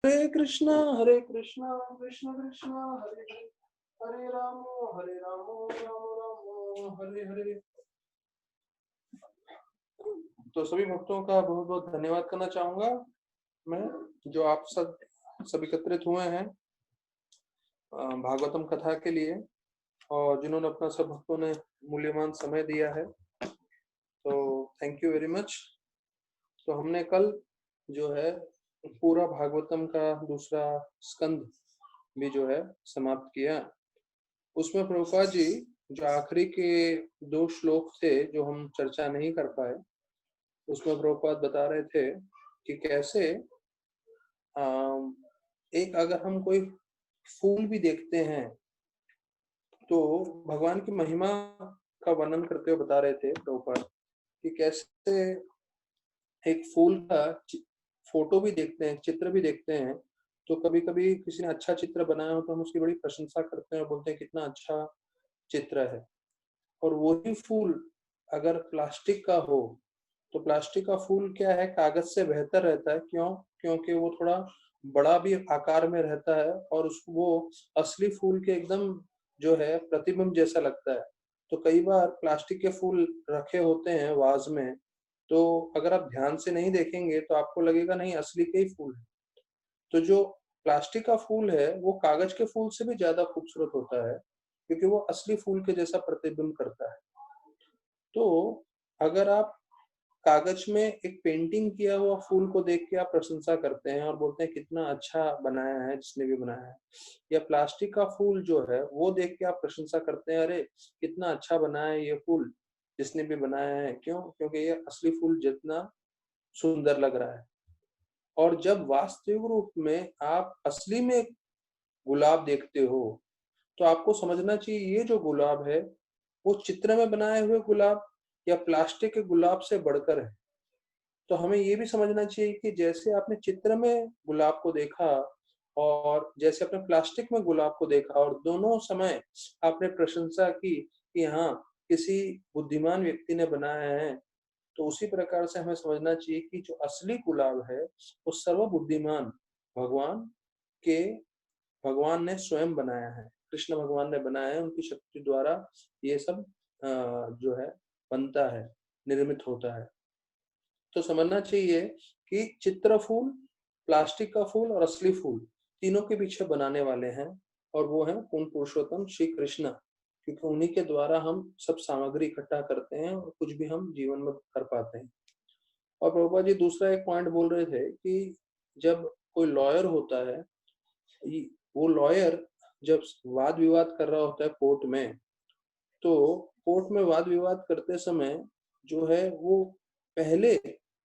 कृष्ण कृष्ण कृष्ण हरे हरे, हरे राम राम राम हरे हरे। तो सभी भक्तों का बहुत बहुत धन्यवाद करना चाहूंगा मैं, जो आप सब एकत्रित हुए हैं भागवतम कथा के लिए, और जिन्होंने अपना सब भक्तों ने मूल्यवान समय दिया है, तो थैंक यू वेरी मच। तो हमने कल जो है पूरा भागवतम का दूसरा स्कंद भी जो है समाप्त किया। उसमें प्रभुपाद जी जो आखिरी के 2 श्लोक थे जो हम चर्चा नहीं कर पाए, उसमें प्रभुपाद बता रहे थे कि कैसे एक अगर हम कोई फूल भी देखते हैं तो भगवान की महिमा का वर्णन करते हुए बता रहे थे प्रभुपाद कि कैसे एक फूल का फोटो भी देखते हैं, चित्र भी देखते हैं, तो कभी कभी किसी ने अच्छा चित्र बनाया हो तो हम उसकी बड़ी प्रशंसा करते हैं और बोलते हैं कितना अच्छा चित्र है। और वही फूल अगर प्लास्टिक का हो तो प्लास्टिक का फूल क्या है, कागज से बेहतर रहता है। क्यों? क्योंकि वो थोड़ा बड़ा भी आकार में रहता है और वो असली फूल के एकदम जो है प्रतिबिंब जैसा लगता है। तो कई बार प्लास्टिक के फूल रखे होते हैं वाज में, तो अगर आप ध्यान से नहीं देखेंगे तो आपको लगेगा नहीं असली के ही फूल है। तो जो प्लास्टिक का फूल है वो कागज के फूल से भी ज्यादा खूबसूरत होता है, क्योंकि वो असली फूल के जैसा प्रतिबिंब करता है। तो अगर आप कागज में एक पेंटिंग किया हुआ फूल को देख के आप प्रशंसा करते हैं और बोलते हैं कितना अच्छा बनाया है जिसने भी बनाया है, या प्लास्टिक का फूल जो है वो देख के आप प्रशंसा करते हैं अरे कितना अच्छा बनाया है ये फूल जिसने भी बनाया है। क्यों? क्योंकि ये असली फूल जितना सुंदर लग रहा है। और जब वास्तविक रूप में आप असली में गुलाब देखते हो तो आपको समझना चाहिए ये जो गुलाब है वो चित्र में बनाए हुए गुलाब या प्लास्टिक के गुलाब से बढ़कर है। तो हमें ये भी समझना चाहिए कि जैसे आपने चित्र में गुलाब को देखा और जैसे आपने प्लास्टिक में गुलाब को देखा और दोनों समय आपने प्रशंसा की कि हाँ किसी बुद्धिमान व्यक्ति ने बनाया है, तो उसी प्रकार से हमें समझना चाहिए कि जो असली गुलाब है वो सर्वबुद्धिमान भगवान के भगवान ने स्वयं बनाया है, कृष्ण भगवान ने बनाया है। उनकी शक्ति द्वारा ये सब जो है बनता है, निर्मित होता है। तो समझना चाहिए कि चित्र फूल, प्लास्टिक का फूल और असली फूल तीनों के पीछे बनाने वाले हैं, और वो है पूर्ण पुरुषोत्तम श्री कृष्ण, क्योंकि उन्हीं के द्वारा हम सब सामग्री इकट्ठा करते हैं और कुछ भी हम जीवन में कर पाते हैं। और प्रभुपाद जी दूसरा एक पॉइंट बोल रहे थे कि जब कोई लॉयर होता है, वो लॉयर जब वाद विवाद कर रहा होता है कोर्ट में, तो कोर्ट में वाद विवाद करते समय जो है वो पहले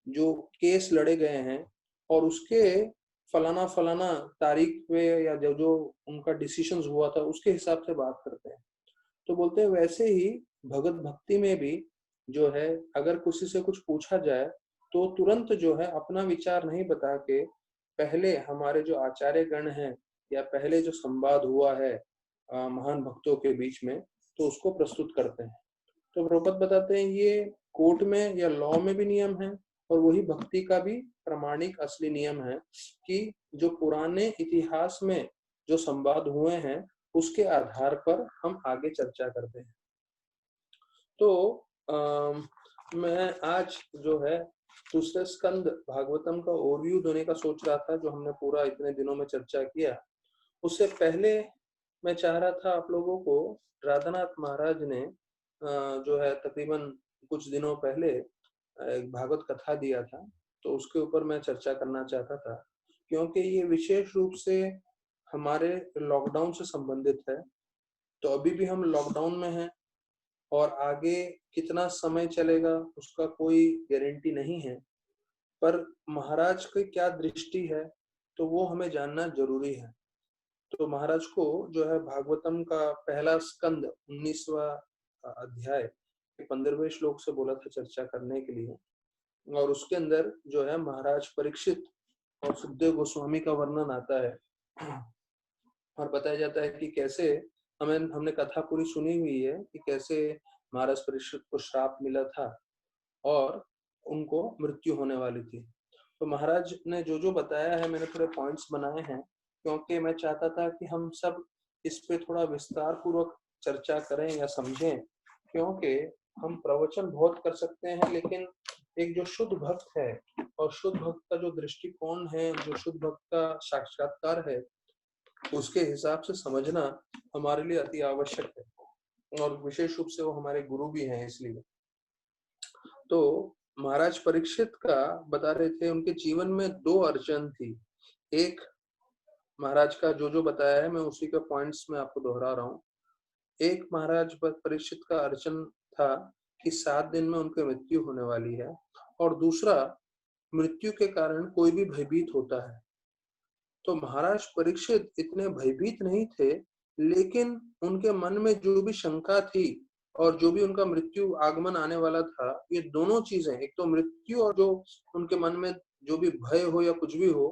जो केस लड़े गए हैं और उसके फलाना फलाना तारीख पे या जो जो उनका डिसीजन हुआ था उसके हिसाब से बात करते हैं। तो बोलते हैं वैसे ही भगत भक्ति में भी जो है अगर किसी से कुछ पूछा जाए तो तुरंत जो है अपना विचार नहीं बता के पहले हमारे जो आचार्य गण हैं या पहले जो संवाद हुआ है महान भक्तों के बीच में, तो उसको प्रस्तुत करते हैं। तो प्रभुपद बताते हैं ये कोर्ट में या लॉ में भी नियम है और वही भक्ति का भी प्रामाणिक असली नियम है कि जो पुराने इतिहास में जो संवाद हुए हैं उसके आधार पर हम आगे चर्चा करते हैं। तो मैं आज जो है दूसरे स्कंद भागवतम का ओवरव्यू देने का सोच रहा था, जो हमने पूरा इतने दिनों में चर्चा किया। उससे पहले मैं चाह रहा था आप लोगों को, राधानाथ महाराज ने जो है तकरीबन कुछ दिनों पहले एक भागवत कथा दिया था, तो उसके ऊपर मैं चर्चा करना चाहता था, क्योंकि ये विशेष रूप से हमारे लॉकडाउन से संबंधित है। तो अभी भी हम लॉकडाउन में हैं और आगे कितना समय चलेगा उसका कोई गारंटी नहीं है, पर महाराज की क्या दृष्टि है तो वो हमें जानना जरूरी है। तो महाराज को जो है भागवतम का पहला स्कंद 19वां अध्याय 15वें श्लोक से बोला था चर्चा करने के लिए, और उसके अंदर जो है महाराज परीक्षित और सुखदेव गोस्वामी का वर्णन आता है और बताया जाता है कि कैसे हमने कथा पूरी सुनी हुई है कि कैसे महाराज परीक्षित को श्राप मिला था और उनको मृत्यु होने वाली थी। तो महाराज ने जो जो बताया है मैंने थोड़े पॉइंट्स बनाए हैं, क्योंकि मैं चाहता था कि हम सब इस पे थोड़ा विस्तार पूर्वक चर्चा करें या समझें, क्योंकि हम प्रवचन बहुत कर सकते हैं लेकिन एक जो शुद्ध भक्त है और शुद्ध भक्त का जो दृष्टिकोण है, जो शुद्ध भक्त का साक्षात्कार है, उसके हिसाब से समझना हमारे लिए अति आवश्यक है, और विशेष रूप से वो हमारे गुरु भी हैं इसलिए। तो महाराज परीक्षित का बता रहे थे उनके जीवन में दो अड़चन थी। एक, महाराज का जो जो बताया है मैं उसी का पॉइंट्स में आपको दोहरा रहा हूँ। एक, महाराज परीक्षित का अड़चन था कि 7 दिन में उनकी मृत्यु होने वाली है, और दूसरा, मृत्यु के कारण कोई भी भयभीत होता है। तो महाराज परीक्षित इतने भयभीत नहीं थे, लेकिन उनके मन में जो भी शंका थी और जो भी उनका मृत्यु आगमन आने वाला था, ये दोनों चीजें, एक तो मृत्यु और जो उनके मन में जो भी भय हो या कुछ भी हो,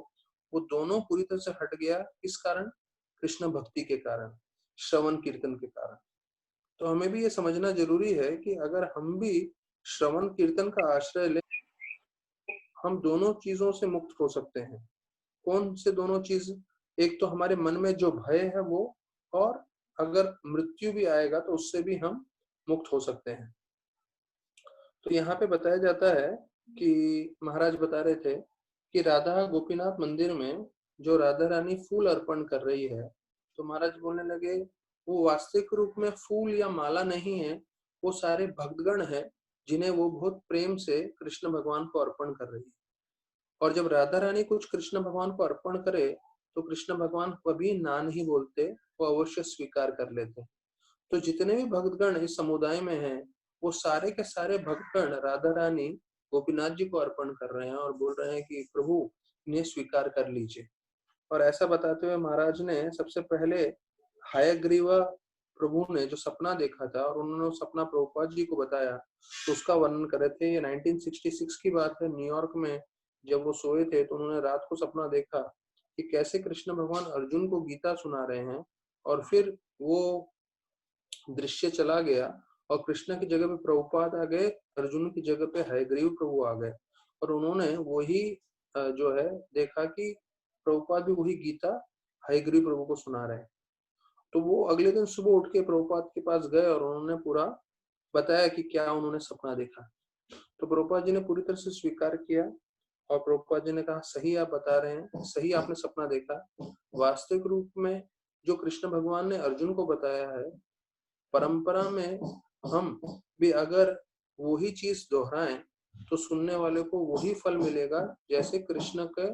वो दोनों पूरी तरह से हट गया। किस कारण? कृष्ण भक्ति के कारण, श्रवण कीर्तन के कारण। तो हमें भी ये समझना जरूरी है कि अगर हम भी श्रवण कीर्तन का आश्रय लें, हम दोनों चीजों से मुक्त हो सकते हैं। कौन से दोनों चीज? एक तो हमारे मन में जो भय है वो, और अगर मृत्यु भी आएगा तो उससे भी हम मुक्त हो सकते हैं। तो यहाँ पे बताया जाता है कि महाराज बता रहे थे कि राधा गोपीनाथ मंदिर में जो राधा रानी फूल अर्पण कर रही है, तो महाराज बोलने लगे वो वास्तविक रूप में फूल या माला नहीं है, वो सारे भक्तगण है जिन्हें वो बहुत प्रेम से कृष्ण भगवान को अर्पण कर रही है। और जब राधा रानी कुछ कृष्ण भगवान को अर्पण करे तो कृष्ण भगवान कभी ना नहीं बोलते, वो अवश्य स्वीकार कर लेते। तो जितने भी भक्तगण इस समुदाय में हैं, वो सारे के सारे भक्तगण राधा रानी गोपीनाथ जी को अर्पण कर रहे हैं और बोल रहे हैं कि प्रभु इन्हें स्वीकार कर लीजिए। और ऐसा बताते हुए महाराज ने सबसे पहले हयग्रीवा प्रभु ने जो सपना देखा था और उन्होंने सपना प्रभुपाद जी को बताया, तो उसका वर्णन करे थे। ये 1966 की बात है, न्यूयॉर्क में जब वो सोए थे तो उन्होंने रात को सपना देखा कि कैसे कृष्ण भगवान अर्जुन को गीता सुना रहे हैं, और फिर वो दृश्य चला गया और कृष्ण की जगह पे प्रभुपाद आ गए, अर्जुन की जगह पे हयग्रीव प्रभु आ गए, और उन्होंने वही जो है देखा कि प्रभुपाद भी वही गीता हयग्रीव प्रभु को सुना रहे हैं। तो वो अगले दिन सुबह उठ के प्रभुपाद के पास गए और उन्होंने पूरा बताया कि क्या उन्होंने सपना देखा। तो प्रभुपाद जी ने पूरी तरह से स्वीकार किया, और प्रभुपाद जी ने कहा सही आप बता रहे हैं, सही आपने सपना देखा। वास्तविक रूप में जो कृष्ण भगवान ने अर्जुन को बताया है, परंपरा में हम भी अगर वही चीज दोहराएं तो सुनने वाले को वही फल मिलेगा जैसे कृष्ण के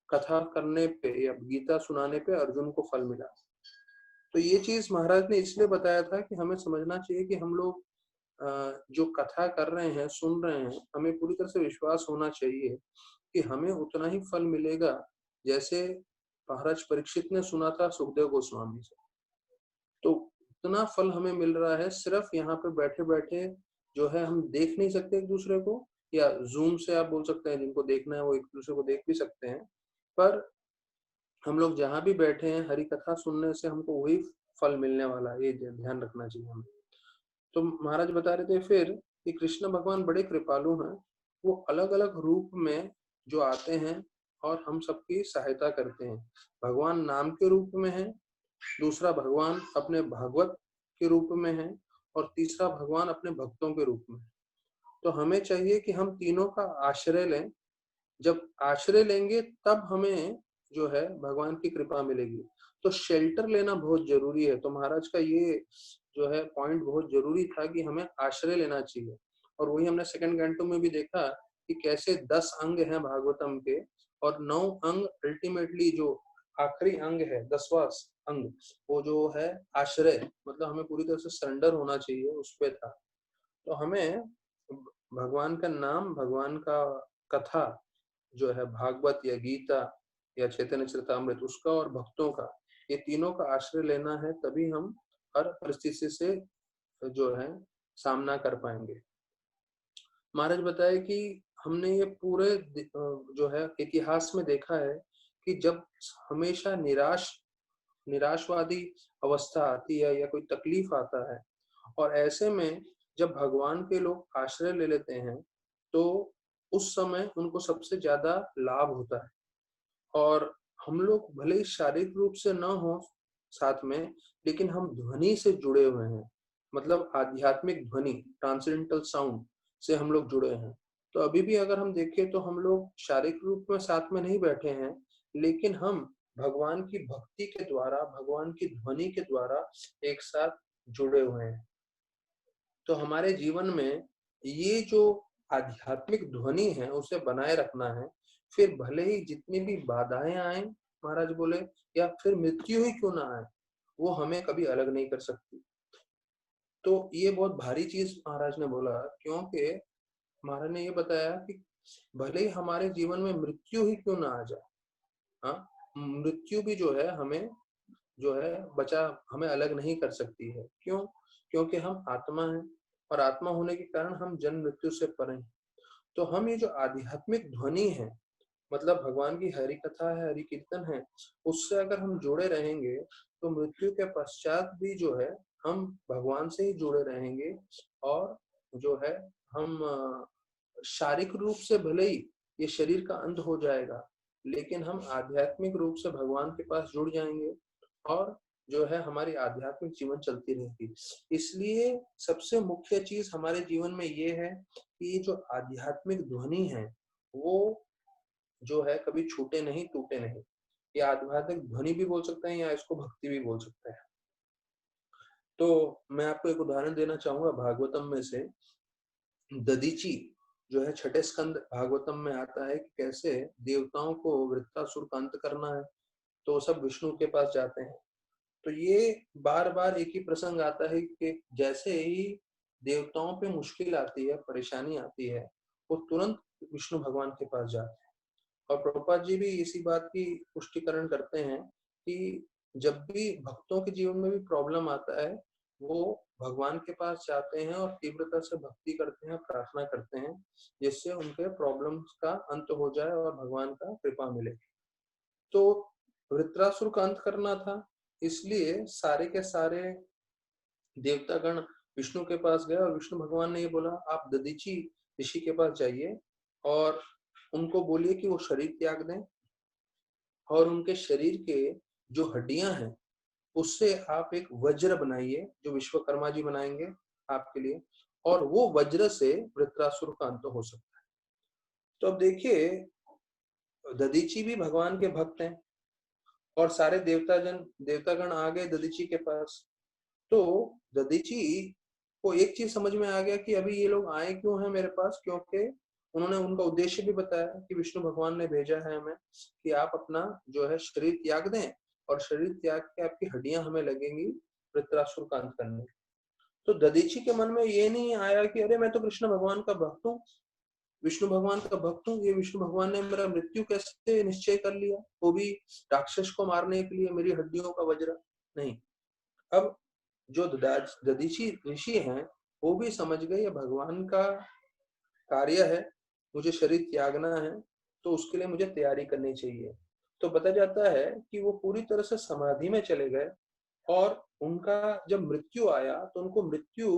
कथा करने पे या गीता सुनाने पे अर्जुन को फल मिला। तो ये चीज महाराज ने इसलिए बताया था कि हमें समझना चाहिए कि हम लोग जो कथा कर रहे हैं, सुन रहे हैं, हमें पूरी तरह से विश्वास होना चाहिए कि हमें उतना ही फल मिलेगा जैसे महाराज परीक्षित ने सुना था सुखदेव गोस्वामी से। तो उतना फल हमें मिल रहा है। सिर्फ यहाँ पे बैठे बैठे जो है हम देख नहीं सकते एक दूसरे को, या जूम से आप बोल सकते हैं जिनको देखना है वो एक दूसरे को देख भी सकते हैं, पर हम लोग जहाँ भी बैठे हैं हरि कथा सुनने से हमको वही फल मिलने वाला है, ये ध्यान रखना चाहिए हमें। तो महाराज बता रहे थे फिर कि कृष्ण भगवान बड़े कृपालु हैं, वो अलग अलग रूप में जो आते हैं और हम सबकी सहायता करते हैं। भगवान नाम के रूप में है, दूसरा भगवान अपने भागवत के रूप में है, और तीसरा भगवान अपने भक्तों के रूप में। तो हमें चाहिए कि हम तीनों का आश्रय लें। जब आश्रय लेंगे तब हमें जो है भगवान की कृपा मिलेगी। तो शेल्टर लेना बहुत जरूरी है। तो महाराज का ये जो है पॉइंट बहुत जरूरी था कि हमें आश्रय लेना चाहिए। और वही हमने सेकंड कैंटो में भी देखा कि कैसे 10 अंग हैं भागवतम के, और 9 अंग अल्टीमेटली जो आखिरी अंग है, 10वां अंग, वो जो है आश्रय, मतलब हमें पूरी तरह से सरेंडर होना चाहिए उस पे था। तो हमें भगवान का नाम, भगवान का कथा जो है भागवत या गीता या चैतन्य चरितामृत उसका, और भक्तों का, ये तीनों का आश्रय लेना है, तभी हम हर परिस्थिति से जो है सामना कर पाएंगे। महाराज बताए कि हमने ये पूरे जो है इतिहास में देखा है कि जब हमेशा निराशवादी अवस्था आती है या कोई तकलीफ आता है, और ऐसे में जब भगवान के लोग आश्रय ले लेते हैं तो उस समय उनको सबसे ज्यादा लाभ होता है। और हम लोग भले ही शारीरिक रूप से न हो साथ में, लेकिन हम ध्वनि से जुड़े हुए हैं, मतलब आध्यात्मिक ध्वनि, ट्रांसेंडेंटल साउंड से हम लोग जुड़े हैं। तो अभी भी अगर हम देखें तो हम लोग शारीरिक रूप में साथ में नहीं बैठे हैं, लेकिन हम भगवान की भक्ति के द्वारा, भगवान की ध्वनि के द्वारा एक साथ जुड़े हुए हैं। तो हमारे जीवन में ये जो आध्यात्मिक ध्वनि है उसे बनाए रखना है। फिर भले ही जितनी भी बाधाएं आए, महाराज बोले, या फिर मृत्यु ही क्यों ना आए, वो हमें कभी अलग नहीं कर सकती। तो ये बहुत भारी चीज महाराज ने बोला, क्योंकि महाराज ने ये बताया कि भले ही हमारे जीवन में मृत्यु ही क्यों ना आ जाए, हाँ, मृत्यु भी जो है हमें, जो है बचा, हमें अलग नहीं कर सकती है। क्यों? क्योंकि हम आत्मा हैं, और आत्मा होने के कारण हम जन्म मृत्यु से परे हैं। तो हम ये जो आध्यात्मिक ध्वनि है, मतलब भगवान की हरि कथा है, हरि कीर्तन है, उससे अगर हम जुड़े रहेंगे तो मृत्यु के पश्चात भी जो है हम भगवान से ही जुड़े रहेंगे। और जो है हम शारीरिक रूप से भले ही ये शरीर का अंत हो जाएगा, लेकिन हम आध्यात्मिक रूप से भगवान के पास जुड़ जाएंगे, और जो है हमारी आध्यात्मिक जीवन चलती रहेगी। इसलिए सबसे मुख्य चीज हमारे जीवन में ये है कि ये जो आध्यात्मिक ध्वनि है वो जो है कभी छूटे नहीं, टूटे नहीं। ये आध्यात्मिक ध्वनि भी बोल सकते हैं, या इसको भक्ति भी बोल सकते हैं। तो मैं आपको एक उदाहरण देना चाहूंगा भागवतम में से। दधीची जो है छठे स्कंद भागवतम में आता है कि कैसे देवताओं को वृत्तासुर का अंत करना है, तो सब विष्णु के पास जाते हैं। तो ये बार बार एक ही प्रसंग आता है कि जैसे ही देवताओं पे मुश्किल आती है, परेशानी आती है, वो तुरंत विष्णु भगवान के पास जाते हैं। और प्रभुपाद जी भी इसी बात की पुष्टिकरण करते हैं कि जब भी भक्तों के जीवन में भी प्रॉब्लम आता है, वो भगवान के पास जाते हैं और तीव्रता से भक्ति करते हैं, प्रार्थना करते हैं, जिससे उनके प्रॉब्लम्स का अंत हो जाए और भगवान का कृपा मिले। तो वृत्रासुर का अंत करना था, इसलिए सारे के सारे देवतागण विष्णु के पास गए, और विष्णु भगवान ने ये बोला, आप दधीची ऋषि के पास जाइए और उनको बोलिए कि वो शरीर त्याग दें, और उनके शरीर के जो हड्डियां हैं उससे आप एक वज्र बनाइए, जो विश्वकर्मा जी बनाएंगे आपके लिए, और वो वज्र से वृत्रासुर का अंत हो सकता है। तो अब देखिए, दधीची भी भगवान के भक्त हैं, और सारे देवतागण आ गए दधीची के पास। तो दधीची को एक चीज समझ में आ गया कि अभी ये लोग आए क्यों हैं मेरे पास, क्योंकि उन्होंने उनका उद्देश्य भी बताया कि विष्णु भगवान ने भेजा है हमें कि आप अपना जो है शरीर त्याग दें, और शरीर त्याग के आपकी हड्डियां हमें लगेंगी वृत्रासुर का अंत करने। तो दधीची के मन में ये नहीं आया कि अरे मैं तो कृष्ण भगवान का भक्त हूँ, विष्णु भगवान का भक्त हूँ, ये विष्णु भगवान ने मेरा मृत्यु कैसे निश्चय कर लिया, वो भी राक्षस को मारने के लिए, मेरी हड्डियों का वज्र। नहीं, अब जो दधीची ऋषि हैं वो भी समझ गए ये भगवान का कार्य है, मुझे शरीर त्यागना है, तो उसके लिए मुझे तैयारी करनी चाहिए। तो बताया जाता है कि वो पूरी तरह से समाधि में चले गए, और उनका जब मृत्यु आया तो उनको मृत्यु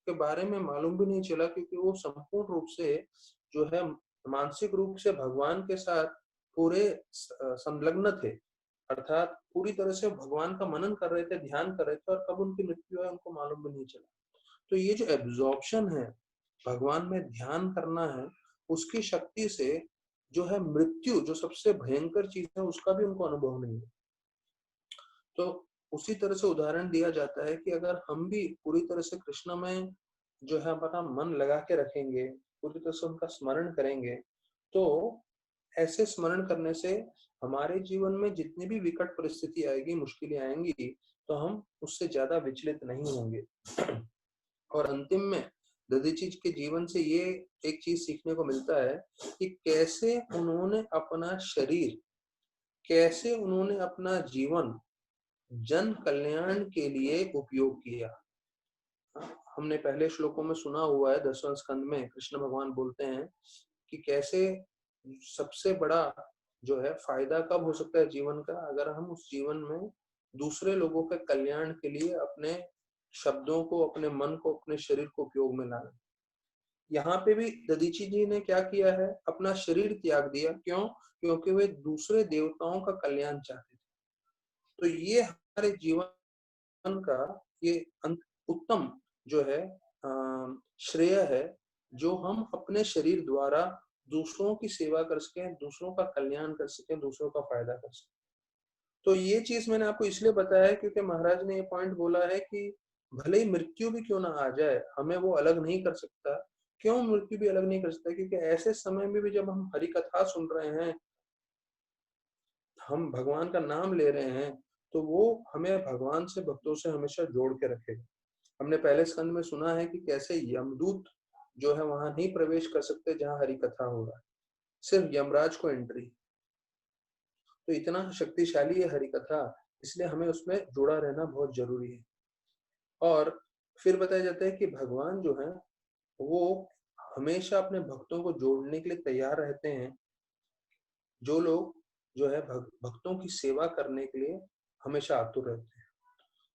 के बारे में मालूम भी नहीं चला, क्योंकि वो संपूर्ण रूप से जो है मानसिक रूप से भगवान के साथ पूरे संलग्न थे, अर्थात पूरी तरह से भगवान का मनन कर रहे थे, ध्यान कर रहे थे, और कब उनकी मृत्यु है उनको मालूम भी नहीं चला। तो ये जो एब्जॉर्प्शन है, भगवान में ध्यान करना है, उसकी शक्ति से जो है मृत्यु, जो सबसे भयंकर चीज है, उसका भी उनको अनुभव नहीं है। तो उसी तरह से उदाहरण दिया जाता है कि अगर हम भी पूरी तरह से कृष्ण में जो है अपना मन लगा के रखेंगे, पूरी तरह से उनका स्मरण करेंगे, तो ऐसे स्मरण करने से हमारे जीवन में जितनी भी विकट परिस्थिति आएगी, मुश्किलें आएंगी, तो हम उससे ज्यादा विचलित नहीं होंगे। और अंतिम में दधीची के जीवन से ये एक चीज सीखने को मिलता है कि कैसे उन्होंने अपना शरीर, कैसे उन्होंने अपना जीवन जन कल्याण के लिए उपयोग किया। हमने पहले श्लोकों में सुना हुआ है, 10वें स्कंद में कृष्ण भगवान बोलते हैं कि कैसे सबसे बड़ा जो है फायदा कब हो सकता है जीवन का, अगर हम उस जीवन में दूसरे लोगों के कल्याण के लिए अपने शब्दों को, अपने मन को, अपने शरीर को उपयोग में लाएं। यहाँ पे भी दधीची जी ने क्या किया है, अपना शरीर त्याग दिया। क्यों? क्योंकि वे दूसरे देवताओं का कल्याण चाहते थे। तो ये हमारे जीवन का ये उत्तम जो है श्रेय है, जो हम अपने शरीर द्वारा दूसरों की सेवा कर सकें, दूसरों का कल्याण कर सकें, दूसरों का फायदा कर सकें। तो ये चीज मैंने आपको इसलिए बताया है क्योंकि महाराज ने ये पॉइंट बोला है कि भले ही मृत्यु भी क्यों ना आ जाए, हमें वो अलग नहीं कर सकता। क्यों मृत्यु भी अलग नहीं कर सकता? क्योंकि ऐसे समय में भी जब हम हरि कथा सुन रहे हैं, हम भगवान का नाम ले रहे हैं, तो वो हमें भगवान से, भक्तों से हमेशा जोड़ के रखेगा। हमने पहले स्कंद में सुना है कि कैसे यमदूत जो है वहां नहीं प्रवेश कर सकते जहां हरि कथा हो रहा है, सिर्फ यमराज को एंट्री। तो इतना शक्तिशाली है हरि कथा, इसलिए हमें उसमें जुड़ा रहना बहुत जरूरी है। और फिर बताया जाता है कि भगवान जो है वो हमेशा अपने भक्तों को जोड़ने के लिए तैयार रहते हैं। जो लोग जो है भक्तों की सेवा करने के लिए हमेशा आतुर रहते हैं।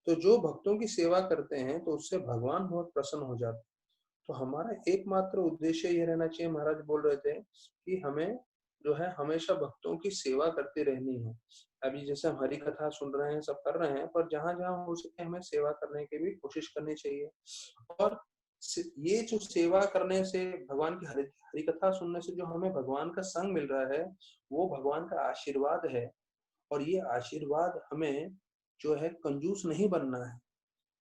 तो जो भक्तों की सेवा करते हैं तो उससे भगवान बहुत प्रसन्न हो जाते हैं। तो हमारा एकमात्र उद्देश्य ये रहना चाहिए, महाराज बोल रहे थे कि हमें जो है हमेशा भक्तों की सेवा करते रहनी है। अभी जैसे हम हरि कथा सुन रहे हैं, सब कर रहे हैं, पर जहां जहां हो सके हमें सेवा करने की भी कोशिश करनी चाहिए। और ये जो सेवा करने से, भगवान की हरि कथा सुनने से जो हमें भगवान का संग मिल रहा है, वो भगवान का आशीर्वाद है। और ये आशीर्वाद हमें जो है कंजूस नहीं बनना है।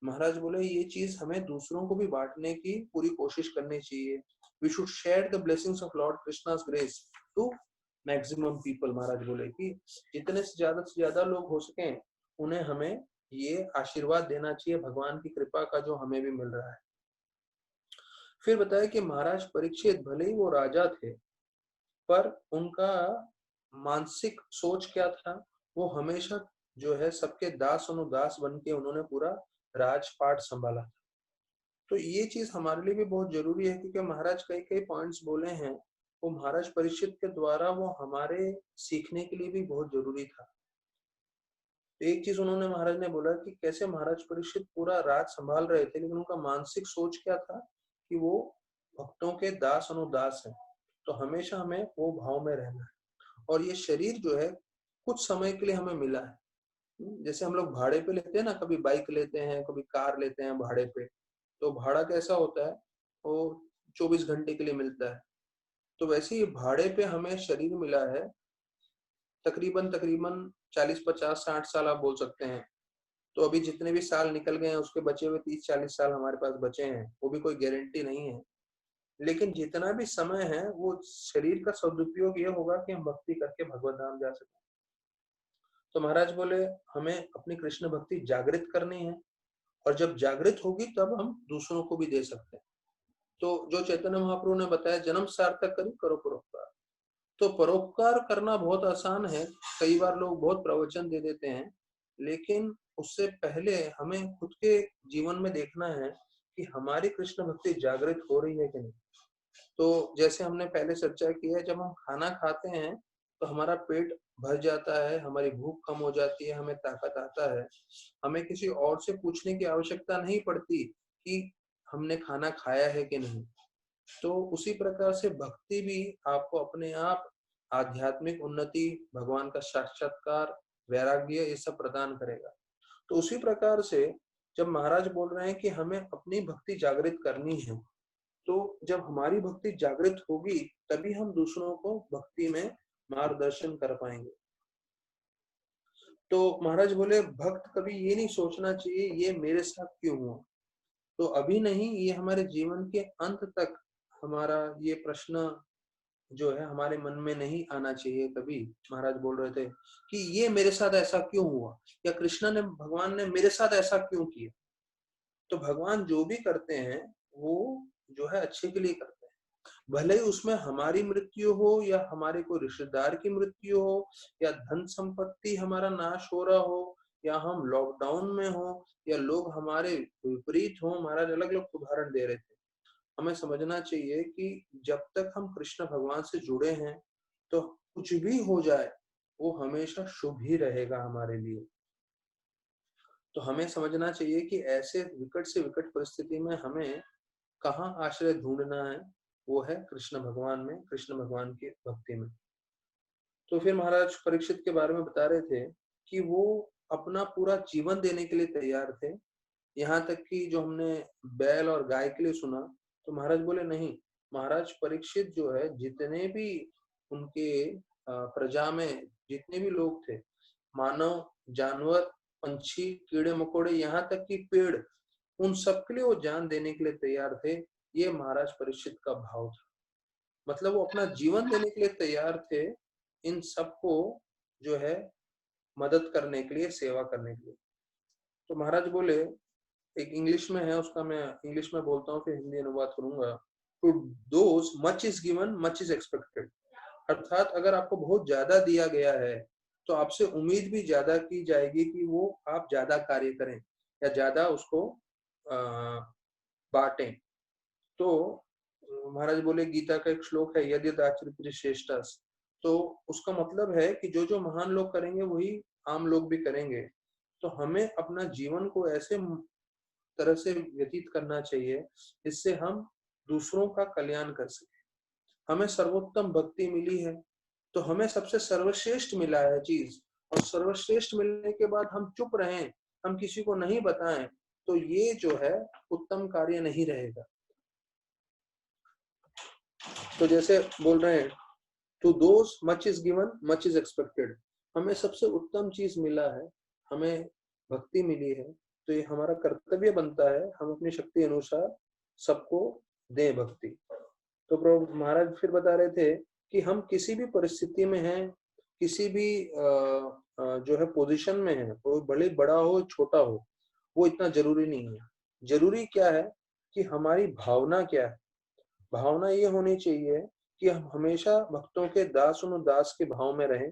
महाराज बोले ये चीज हमें दूसरों को भी बांटने की पूरी कोशिश करनी चाहिए। We should share the blessings of lord Krishna's grace to maximum people. महाराज बोले कि जितने से ज्यादा लोग हो सके उन्हें हमें ये आशीर्वाद देना चाहिए भगवान की कृपा का, जो हमें भी मिल रहा है। फिर बताया कि महाराज परीक्षित भले ही वो राजा थे, पर उनका मानसिक सोच क्या था, वो हमेशा जो है सबके दास अनुदास बन के उन्होंने पूरा राजपाट संभाला। तो ये चीज हमारे लिए भी बहुत जरूरी है, क्योंकि महाराज कई कई पॉइंट्स बोले हैं, वो महाराज परीक्षित के द्वारा वो हमारे सीखने के लिए भी बहुत जरूरी था। तो एक चीज उन्होंने, महाराज ने बोला कि कैसे महाराज परीक्षित पूरा राज संभाल रहे थे, लेकिन उनका मानसिक सोच क्या था कि वो भक्तों के दास अनुदास है। तो हमेशा हमें वो भाव में रहना है। और ये शरीर जो है कुछ समय के लिए हमें मिला है। जैसे हम लोग भाड़े पे लेते हैं ना, कभी बाइक लेते हैं, कभी कार लेते हैं भाड़े पे, तो भाड़ा कैसा होता है, वो 24 घंटे के लिए मिलता है। तो वैसे ही भाड़े पे हमें शरीर मिला है, तकरीबन तकरीबन 40 50 60 साल आप बोल सकते हैं। तो अभी जितने भी साल निकल गए हैं उसके बचे हुए 30 40 साल हमारे पास बचे हैं, वो भी कोई गारंटी नहीं है। लेकिन जितना भी समय है वो शरीर का सदुपयोग ये होगा कि हम भक्ति करके भगवत धाम जा सके। तो महाराज बोले हमें अपनी कृष्ण भक्ति जागृत करनी है, और जब जागृत होगी तब हम दूसरों को भी दे सकते हैं। तो जो चैतन्य महाप्रभु ने बताया, जन्म सार्थक करी करो परोपकार। तो परोपकार करना बहुत आसान है। कई बार लोग बहुत प्रवचन दे देते हैं, लेकिन उससे पहले हमें खुद के जीवन में देखना है कि हमारी कृष्ण भक्ति जागृत हो रही है कि नहीं। तो जैसे हमने पहले चर्चा की है, जब हम खाना खाते हैं तो हमारा पेट भर जाता है, हमारी भूख कम हो जाती है, हमें ताकत आता है। हमें किसी और से पूछने की आवश्यकता नहीं पड़ती कि हमने खाना खाया है कि नहीं। तो उसी प्रकार से भक्ति भी आपको अपने आप आध्यात्मिक उन्नति, भगवान का साक्षात्कार, वैराग्य, ये सब प्रदान करेगा। तो उसी प्रकार से जब महाराज बोल रहे हैं कि हमें अपनी भक्ति जागृत करनी है, तो जब हमारी भक्ति जागृत होगी तभी हम दूसरों को भक्ति में मार्गदर्शन कर पाएंगे। तो महाराज बोले भक्त कभी ये नहीं सोचना चाहिए ये मेरे साथ क्यों हुआ। तो अभी नहीं, ये हमारे जीवन के अंत तक हमारा ये प्रश्न जो है हमारे मन में नहीं आना चाहिए। कभी महाराज बोल रहे थे कि ये मेरे साथ ऐसा क्यों हुआ, या कृष्ण ने, भगवान ने मेरे साथ ऐसा क्यों किया। तो भगवान जो भी करते हैं वो जो है अच्छे के लिए करते हैं। भले ही उसमें हमारी मृत्यु हो, या हमारे कोई रिश्तेदार की मृत्यु हो, या धन संपत्ति हमारा नाश हो रहा हो, या हम लॉकडाउन में हो, या लोग हमारे विपरीत हो। महाराज अलग अलग उदाहरण दे रहे थे। हमें समझना चाहिए कि जब तक हम कृष्ण भगवान से जुड़े हैं तो कुछ भी हो जाए वो हमेशा शुभ ही रहेगा हमारे लिए। तो हमें समझना चाहिए कि ऐसे विकट से विकट परिस्थिति में हमें कहाँ आश्रय ढूंढना है, वो है कृष्ण भगवान में, कृष्ण भगवान की भक्ति में। तो फिर महाराज परीक्षित के बारे में बता रहे थे कि वो अपना पूरा जीवन देने के लिए तैयार थे। यहाँ तक कि जो हमने बैल और गाय के लिए सुना, तो महाराज बोले नहीं, महाराज परीक्षित जो है जितने भी उनके प्रजा में जितने भी लोग थे, मानव, जानवर, पंछी, कीड़े मकोड़े, यहाँ तक कि पेड़, उन सबके लिए वो जान देने के लिए तैयार थे। ये महाराज परीक्षित का भाव था। मतलब वो अपना जीवन देने के लिए तैयार थे, इन सबको जो है मदद करने के लिए, सेवा करने के लिए। तो महाराज बोले, एक इंग्लिश में है, उसका मैं इंग्लिश में बोलता हूँ फिर हिंदी अनुवाद करूंगा। To those much is given much is expected. अर्थात अगर आपको बहुत ज्यादा दिया गया है तो आपसे उम्मीद भी ज्यादा की जाएगी कि वो आप ज्यादा कार्य करें या ज्यादा उसको बांटें। तो महाराज बोले, गीता का एक श्लोक है, यदि दाचिर श्रेष्ठस। तो उसका मतलब है कि जो जो महान लोग करेंगे वही आम लोग भी करेंगे। तो हमें अपना जीवन को ऐसे तरह से व्यतीत करना चाहिए जिससे हम दूसरों का कल्याण कर सके। हमें सर्वोत्तम भक्ति मिली है तो हमें सबसे सर्वश्रेष्ठ मिला है चीज, और सर्वश्रेष्ठ मिलने के बाद हम चुप रहें, हम किसी को नहीं बताएं, तो ये जो है उत्तम कार्य नहीं रहेगा। तो जैसे बोल रहे हैं, to those much is given much is expected. हमें सबसे उत्तम चीज मिला है, हमें भक्ति मिली है, तो ये हमारा कर्तव्य बनता है हम अपनी शक्ति अनुसार सबको दें भक्ति। तो प्रभु महाराज फिर बता रहे थे कि हम किसी भी परिस्थिति में हैं, किसी भी जो है पोजीशन में है, वो भले बड़ा हो छोटा हो, वो इतना जरूरी नहीं है। जरूरी क्या है कि हमारी भावना क्या है। भावना ये होनी चाहिए कि हम हमेशा भक्तों के दास अनुदास के भाव में रहें,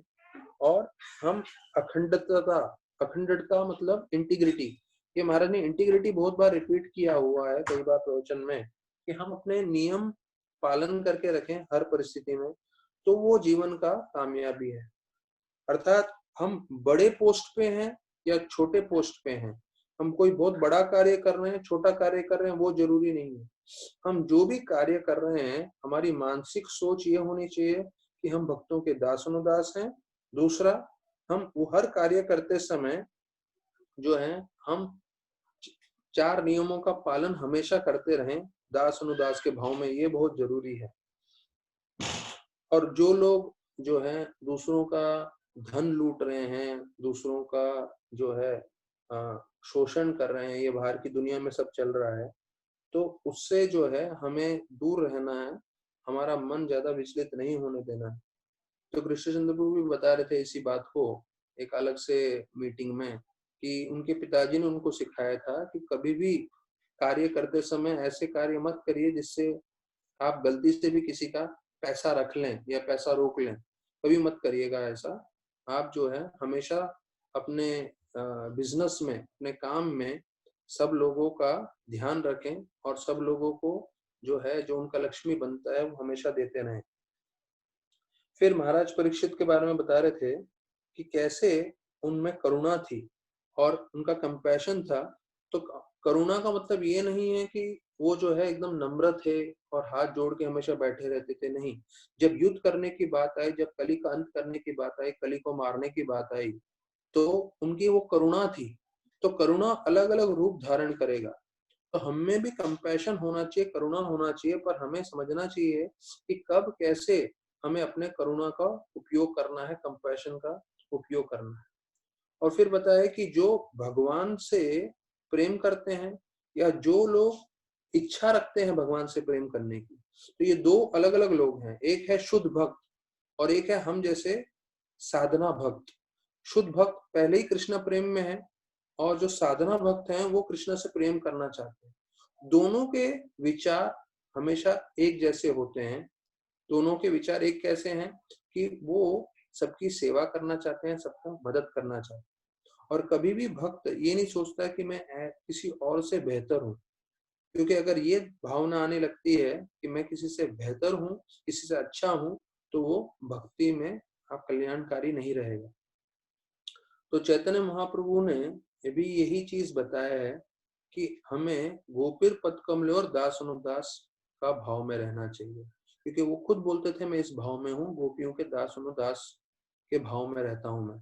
और हम अखंडता, अखंडता मतलब इंटीग्रिटी, ये महाराज ने इंटीग्रिटी बहुत बार रिपीट किया हुआ है कई बार प्रवचन में, कि हम अपने नियम पालन करके रखें हर परिस्थिति में, तो वो जीवन का कामयाबी है। अर्थात हम बड़े पोस्ट पे हैं या छोटे पोस्ट पे हैं, हम कोई बहुत बड़ा कार्य कर रहे हैं, छोटा कार्य कर रहे हैं, वो जरूरी नहीं है। हम जो भी कार्य कर रहे हैं, हमारी मानसिक सोच ये होनी चाहिए कि हम भक्तों के दास अनुदास हैं। दूसरा, हम वो हर कार्य करते समय जो है हम 4 नियमों का पालन हमेशा करते रहें दास अनुदास के भाव में, ये बहुत जरूरी है। और जो लोग जो है दूसरों का धन लूट रहे हैं, दूसरों का जो है शोषण कर रहे हैं, ये बाहर की दुनिया में सब चल रहा है, तो उससे जो है हमें दूर रहना है, हमारा मन ज्यादा विचलित नहीं होने देना है। तो कृष्णचंद्र प्रभु भी बता रहे थे इसी बात को एक अलग से मीटिंग में, कि उनके पिताजी ने उनको सिखाया था कि कभी भी कार्य करते समय ऐसे कार्य मत करिए जिससे आप गलती से भी किसी का पैसा रख लें या पैसा रोक लें, कभी मत करिएगा ऐसा। आप जो है हमेशा अपने बिजनेस में, अपने काम में सब लोगों का ध्यान रखें, और सब लोगों को जो है जो उनका लक्ष्मी बनता है वो हमेशा देते रहें। फिर महाराज परीक्षित के बारे में बता रहे थे कि कैसे उनमें करुणा थी और उनका कंपैशन था। तो करुणा का मतलब ये नहीं है कि वो जो है एकदम नम्र थे और हाथ जोड़ के हमेशा बैठे रहते थे, नहीं। जब युद्ध करने की बात आई, जब कली का अंत करने की बात आई, कली को मारने की बात आई, तो उनकी वो करुणा थी। तो करुणा अलग अलग रूप धारण करेगा, तो हमें भी कंपैशन होना चाहिए, करुणा होना चाहिए, पर हमें समझना चाहिए कि कब कैसे हमें अपने करुणा का उपयोग करना है, कंपैशन का उपयोग करना है। और फिर बताया कि जो भगवान से प्रेम करते हैं या जो लोग इच्छा रखते हैं भगवान से प्रेम करने की, तो ये 2 अलग अलग लोग हैं। एक है शुद्ध भक्त और एक है हम जैसे साधना भक्त। शुद्ध भक्त पहले ही कृष्ण प्रेम में है, और जो साधना भक्त हैं वो कृष्ण से प्रेम करना चाहते हैं। दोनों के विचार हमेशा एक जैसे होते हैं। दोनों के विचार एक कैसे हैं कि वो सबकी सेवा करना चाहते हैं, सबका मदद करना चाहते हैं। और कभी भी भक्त ये नहीं सोचता कि मैं किसी और से बेहतर हूँ, क्योंकि अगर ये भावना आने लगती है कि मैं किसी से बेहतर हूँ, किसी से अच्छा हूँ, तो वो भक्ति में आप कल्याणकारी नहीं रहेगा। तो चैतन्य महाप्रभु ने ये भी यही चीज बताया है कि हमें गोपीर पद कमले और दास अनुदास का भाव में रहना चाहिए, क्योंकि वो खुद बोलते थे मैं इस भाव में हूँ, गोपियों के दास हूँ, दास के भाव में रहता हूँ मैं।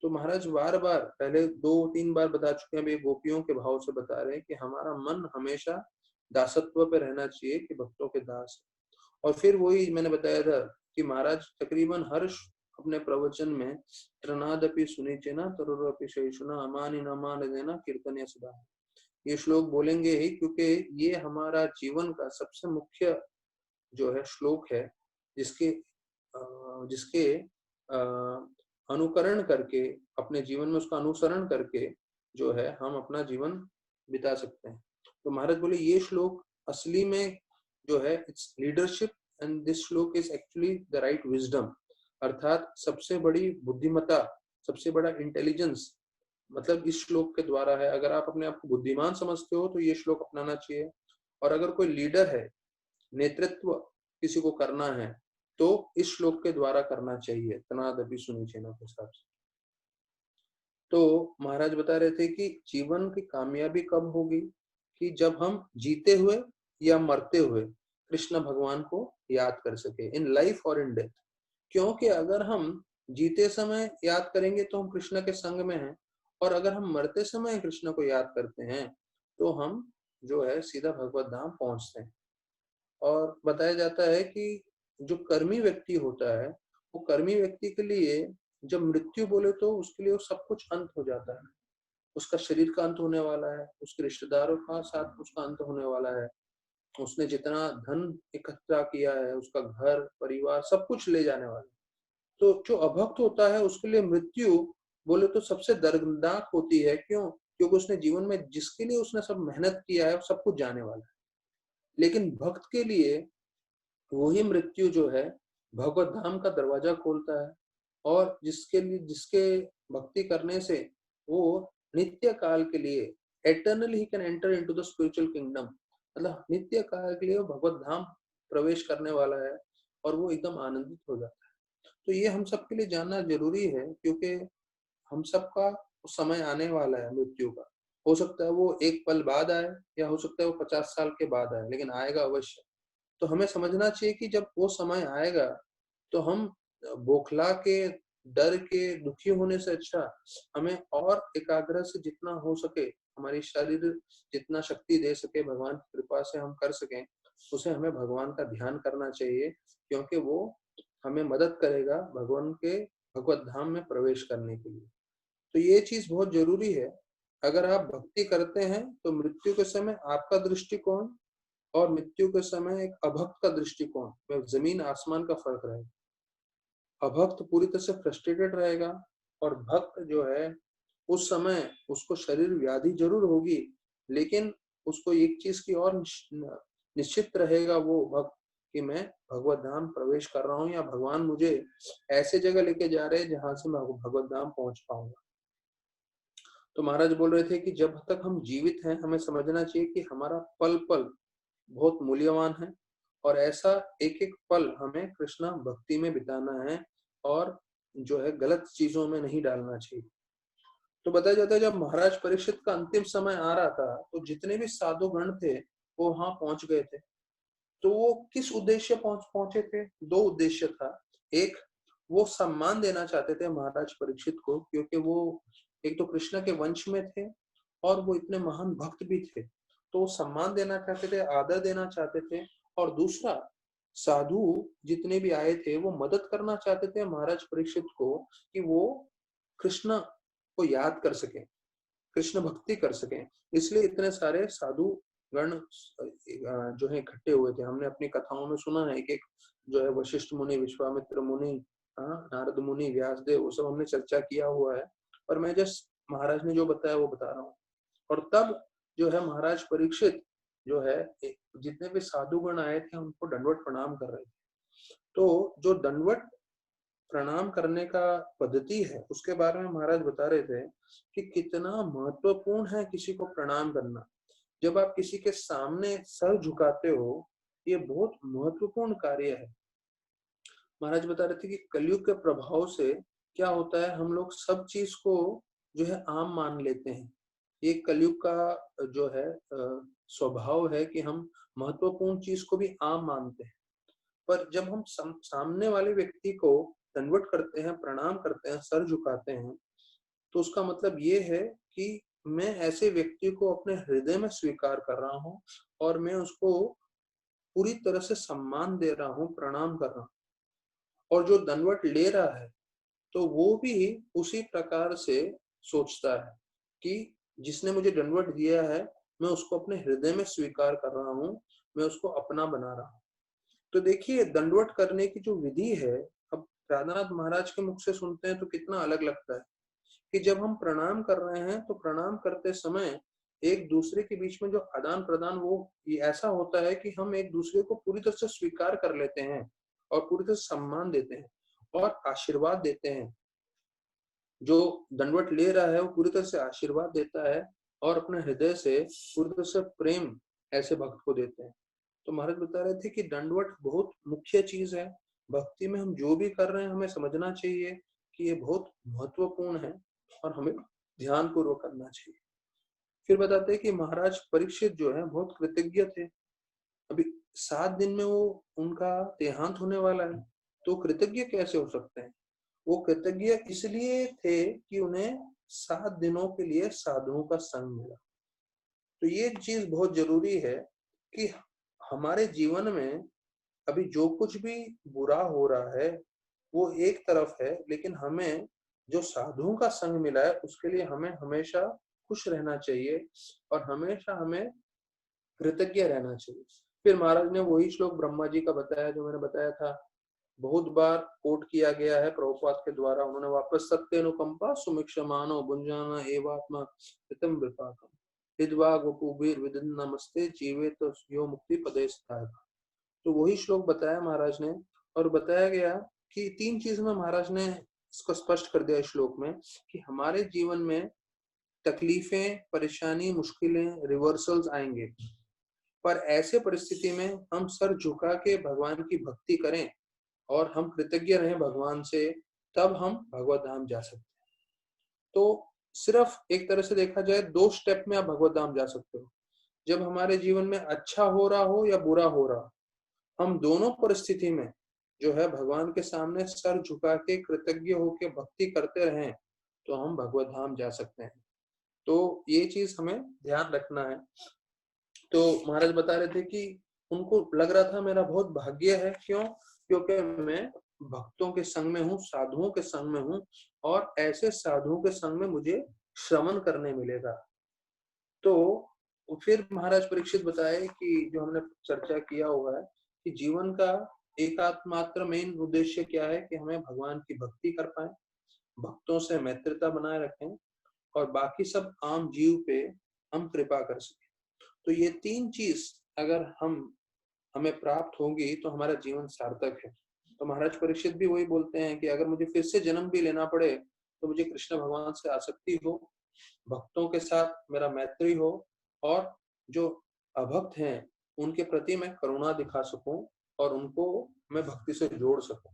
तो महाराज बार बार पहले 2-3 बार बता चुके हैं, अभी गोपियों के भाव से बता रहे हैं कि हमारा मन हमेशा दासत्व पे रहना चाहिए कि भक्तों के दास। और फिर वही मैंने बताया था कि महाराज तकरीबन हर अपने प्रवचन में त्रनादपि सुनिचेना तरुरपि शैषुना अमानि न मान देना कीर्तन सदा, ये श्लोक बोलेंगे ही, क्योंकि ये हमारा जीवन का सबसे मुख्य जो है श्लोक है, जिसके जिसके अनुकरण करके, अपने जीवन में उसका अनुसरण करके जो है हम अपना जीवन बिता सकते हैं। तो महाराज बोले ये श्लोक असली में जो है इट्स लीडरशिप, एंड दिस श्लोक is actually the right wisdom, अर्थात सबसे बड़ी बुद्धिमत्ता, सबसे बड़ा इंटेलिजेंस मतलब इस श्लोक के द्वारा है। अगर आप अपने आप को बुद्धिमान समझते हो तो ये श्लोक अपनाना चाहिए, और अगर कोई लीडर है, नेतृत्व किसी को करना है, तो इस श्लोक के द्वारा करना चाहिए, तनादपि सुनिचेना के हिसाब से। तो महाराज बता रहे थे कि जीवन की कामयाबी कब होगी, कि जब हम जीते हुए या मरते हुए कृष्ण भगवान को याद कर सके, इन लाइफ और इन डेथ। क्योंकि अगर हम जीते समय याद करेंगे तो हम कृष्ण के संग में हैं, और अगर हम मरते समय कृष्ण को याद करते हैं तो हम जो है सीधा भगवत धाम पहुंचते हैं। और बताया जाता है कि जो कर्मी व्यक्ति होता है, वो कर्मी व्यक्ति के लिए जब मृत्यु बोले तो उसके लिए सब कुछ अंत हो जाता है, उसका शरीर का अंत होने वाला है, उसके रिश्तेदारों का साथ उसका अंत होने वाला है, उसने जितना धन इकट्ठा किया है, उसका घर परिवार सब कुछ ले जाने वाला है। तो जो अभक्त होता है उसके लिए मृत्यु बोले तो सबसे दर्दनाक होती है। क्यों? क्योंकि उसने जीवन में जिसके लिए उसने सब मेहनत किया है सब कुछ जाने वाला है। लेकिन भक्त के लिए वही मृत्यु जो है भगवत धाम का दरवाजा खोलता है, और जिसके भक्ति करने से वो नित्य काल के लिए eternally he can enter into the spiritual kingdom, मतलब नित्य काल के लिए वो भगवत धाम प्रवेश करने वाला है, और वो एकदम आनंदित हो जाता है। तो ये हम सबके लिए जानना जरूरी है, क्योंकि हम सबका समय आने वाला है मृत्यु का। हो सकता है वो एक पल बाद आए, या हो सकता है वो 50 साल के बाद आए, लेकिन आएगा अवश्य। तो हमें समझना चाहिए कि जब वो समय आएगा तो हम बौखला के, डर के, दुखी होने से अच्छा हमें और एकाग्र से जितना हो सके, हमारी शरीर जितना शक्ति दे सके भगवान की कृपा से हम कर सकें, उसे हमें भगवान का ध्यान करना चाहिए, क्योंकि वो हमें मदद करेगा भगवान के भगवत धाम में प्रवेश करने के लिए। तो ये चीज बहुत जरूरी है। अगर आप भक्ति करते हैं तो मृत्यु के समय आपका दृष्टिकोण और मृत्यु के समय एक अभक्त का दृष्टिकोण में जमीन आसमान का फर्क रहेगा। अभक्त पूरी तरह से फ्रस्ट्रेटेड रहेगा, और भक्त जो है उस समय उसको शरीर व्याधि जरूर होगी, लेकिन उसको एक चीज की और निश्चित रहेगा वो भक्त, कि मैं भगवत धाम प्रवेश कर रहा हूँ, या भगवान मुझे ऐसे जगह लेके जा रहे हैं जहां से मैं भगवत धाम पहुंच पाऊंगा। तो महाराज बोल रहे थे कि जब तक हम जीवित हैं हमें समझना चाहिए कि हमारा पल पल बहुत मूल्यवान है, और ऐसा एक एक पल हमें कृष्णा भक्ति में बिताना है, और जो है गलत चीजों में नहीं डालना चाहिए। तो बताया जाता है जब महाराज परीक्षित का अंतिम समय आ रहा था तो जितने भी साधु गण थे वो वहां पहुंच गए थे। तो वो किस उद्देश्य पहुंचे थे? दो उद्देश्य था। एक, वो सम्मान देना चाहते थे महाराज परीक्षित को, क्योंकि वो एक तो कृष्ण के वंश में थे और वो इतने महान भक्त भी थे, तो वो सम्मान देना चाहते थे, आदर देना चाहते थे। और दूसरा, साधु जितने भी आए थे वो मदद करना चाहते थे महाराज परीक्षित को, कि वो कृष्ण को याद कर सके, कृष्ण भक्ति कर सके। इसलिए इतने सारे साधु गण जो है इकट्ठे हुए थे। हमने अपनी कथाओं में सुना है, एक एक जो है वशिष्ठ मुनि, विश्वामित्र मुनि, नारद मुनि, व्यासदेव, वो सब हमने चर्चा किया हुआ है, और मैं जस्ट महाराज ने जो बताया वो बता रहा हूँ। और तब जो है महाराज परीक्षित जो है जितने भी साधुगण आए थे उनको दंडवत प्रणाम कर रहे थे। तो जो दंडवत प्रणाम करने का पद्धति है उसके बारे में महाराज बता रहे थे कि कितना महत्वपूर्ण है किसी को प्रणाम करना। जब आप किसी के सामने सर झुकाते हो, ये बहुत महत्वपूर्ण कार्य है। महाराज बता रहे थे कि कलयुग के प्रभाव से क्या होता है, हम लोग सब चीज को जो है आम मान लेते हैं। ये कलयुग का जो है स्वभाव है कि हम महत्वपूर्ण चीज को भी आम मानते हैं, पर जब हम सामने वाले व्यक्ति को दंडवत करते हैं, प्रणाम करते हैं, सर झुकाते हैं, तो उसका मतलब ये है कि मैं ऐसे व्यक्ति को अपने हृदय में स्वीकार कर रहा हूँ और मैं उसको पूरी तरह से सम्मान दे रहा हूँ, प्रणाम कर रहा हूँ। और जो दंडवत ले रहा है तो वो भी उसी प्रकार से सोचता है कि जिसने मुझे दंडवत दिया है, मैं उसको अपने हृदय में स्वीकार कर रहा हूँ, मैं उसको अपना बना रहा हूँ। तो देखिए, दंडवत करने की जो विधि है, अब राधानाथ महाराज के मुख से सुनते हैं तो कितना अलग लगता है कि जब हम प्रणाम कर रहे हैं तो प्रणाम करते समय एक दूसरे के बीच में जो आदान प्रदान, वो ये ऐसा होता है कि हम एक दूसरे को पूरी तरह से स्वीकार कर लेते हैं और पूरी तरह से सम्मान देते हैं और आशीर्वाद देते हैं। जो दंडवत ले रहा है वो पूरी तरह से आशीर्वाद देता है और अपने हृदय से पूरी तरह से प्रेम ऐसे भक्त को देते हैं। तो महाराज बता रहे थे कि दंडवत बहुत मुख्य चीज है। भक्ति में हम जो भी कर रहे हैं हमें समझना चाहिए कि ये बहुत महत्वपूर्ण है और हमें ध्यान पूर्वक करना चाहिए। फिर बताते हैं कि महाराज परीक्षित जो है बहुत कृतज्ञ थे। अभी 7 दिन में वो उनका देहांत होने वाला है, तो कृतज्ञ कैसे हो सकते हैं? वो कृतज्ञ इसलिए थे कि उन्हें 7 दिनों के लिए साधुओं का संग मिला। तो ये चीज बहुत जरूरी है कि हमारे जीवन में अभी जो कुछ भी बुरा हो रहा है वो एक तरफ है, लेकिन हमें जो साधुओं का संग मिला है उसके लिए हमें हमेशा खुश रहना चाहिए और हमेशा हमें कृतज्ञ रहना चाहिए। फिर महाराज ने वही श्लोक ब्रह्मा जी का बताया जो मैंने बताया था, बहुत बार कोट किया गया है प्रभुपाद के द्वारा। उन्होंने वापस सत्य अनुकंपा सुमिक्षमानो भुंजाना एवात्मा हितम विपाकम हिद्वा गोपुबीर विदिन नमस्ते जीवे तो यो मुक्ति पदे स्थाय। तो वही श्लोक बताया महाराज ने और बताया गया कि 3 चीज में महाराज ने इसको स्पष्ट कर दिया इस श्लोक में कि हमारे जीवन में तकलीफें, परेशानी, मुश्किलें, रिवर्सल्स आएंगे, पर ऐसे परिस्थिति में हम सर झुका के भगवान की भक्ति करें और हम कृतज्ञ रहें भगवान से, तब हम भगवत धाम जा सकते हैं। तो सिर्फ एक तरह से देखा जाए 2 स्टेप में आप भगवत धाम जा सकते हो। जब हमारे जीवन में अच्छा हो रहा हो या बुरा हो रहा, हम दोनों परिस्थिति में जो है भगवान के सामने सर झुका के कृतज्ञ होके भक्ति करते रहें तो हम भगवत धाम जा सकते हैं। तो ये चीज हमें ध्यान रखना है। तो महाराज बता रहे थे कि उनको लग रहा था मेरा बहुत भाग्य है, क्यों? क्योंकि मैं भक्तों के संग में हूँ, साधुओं के संग में हूँ और ऐसे साधुओं के संग में मुझे श्रवण करने मिलेगा। तो फिर महाराज परीक्षित बताए कि जो हमने चर्चा किया हुआ है कि जीवन का एकमात्र मेन उद्देश्य क्या है कि हमें भगवान की भक्ति कर पाए, भक्तों से मैत्रिता बनाए रखें और बाकी सब आम जीव पे हम कृपा कर सकें। तो ये 3 चीज अगर हमें प्राप्त होगी तो हमारा जीवन सार्थक है। तो महाराज परीक्षित भी वही बोलते हैं कि अगर मुझे फिर से जन्म भी लेना पड़े तो मुझे कृष्ण भगवान से आसक्ति हो, भक्तों के साथ मेरा मैत्री हो और जो अभक्त हैं उनके प्रति मैं करुणा दिखा सकूं और उनको मैं भक्ति से जोड़ सकूं।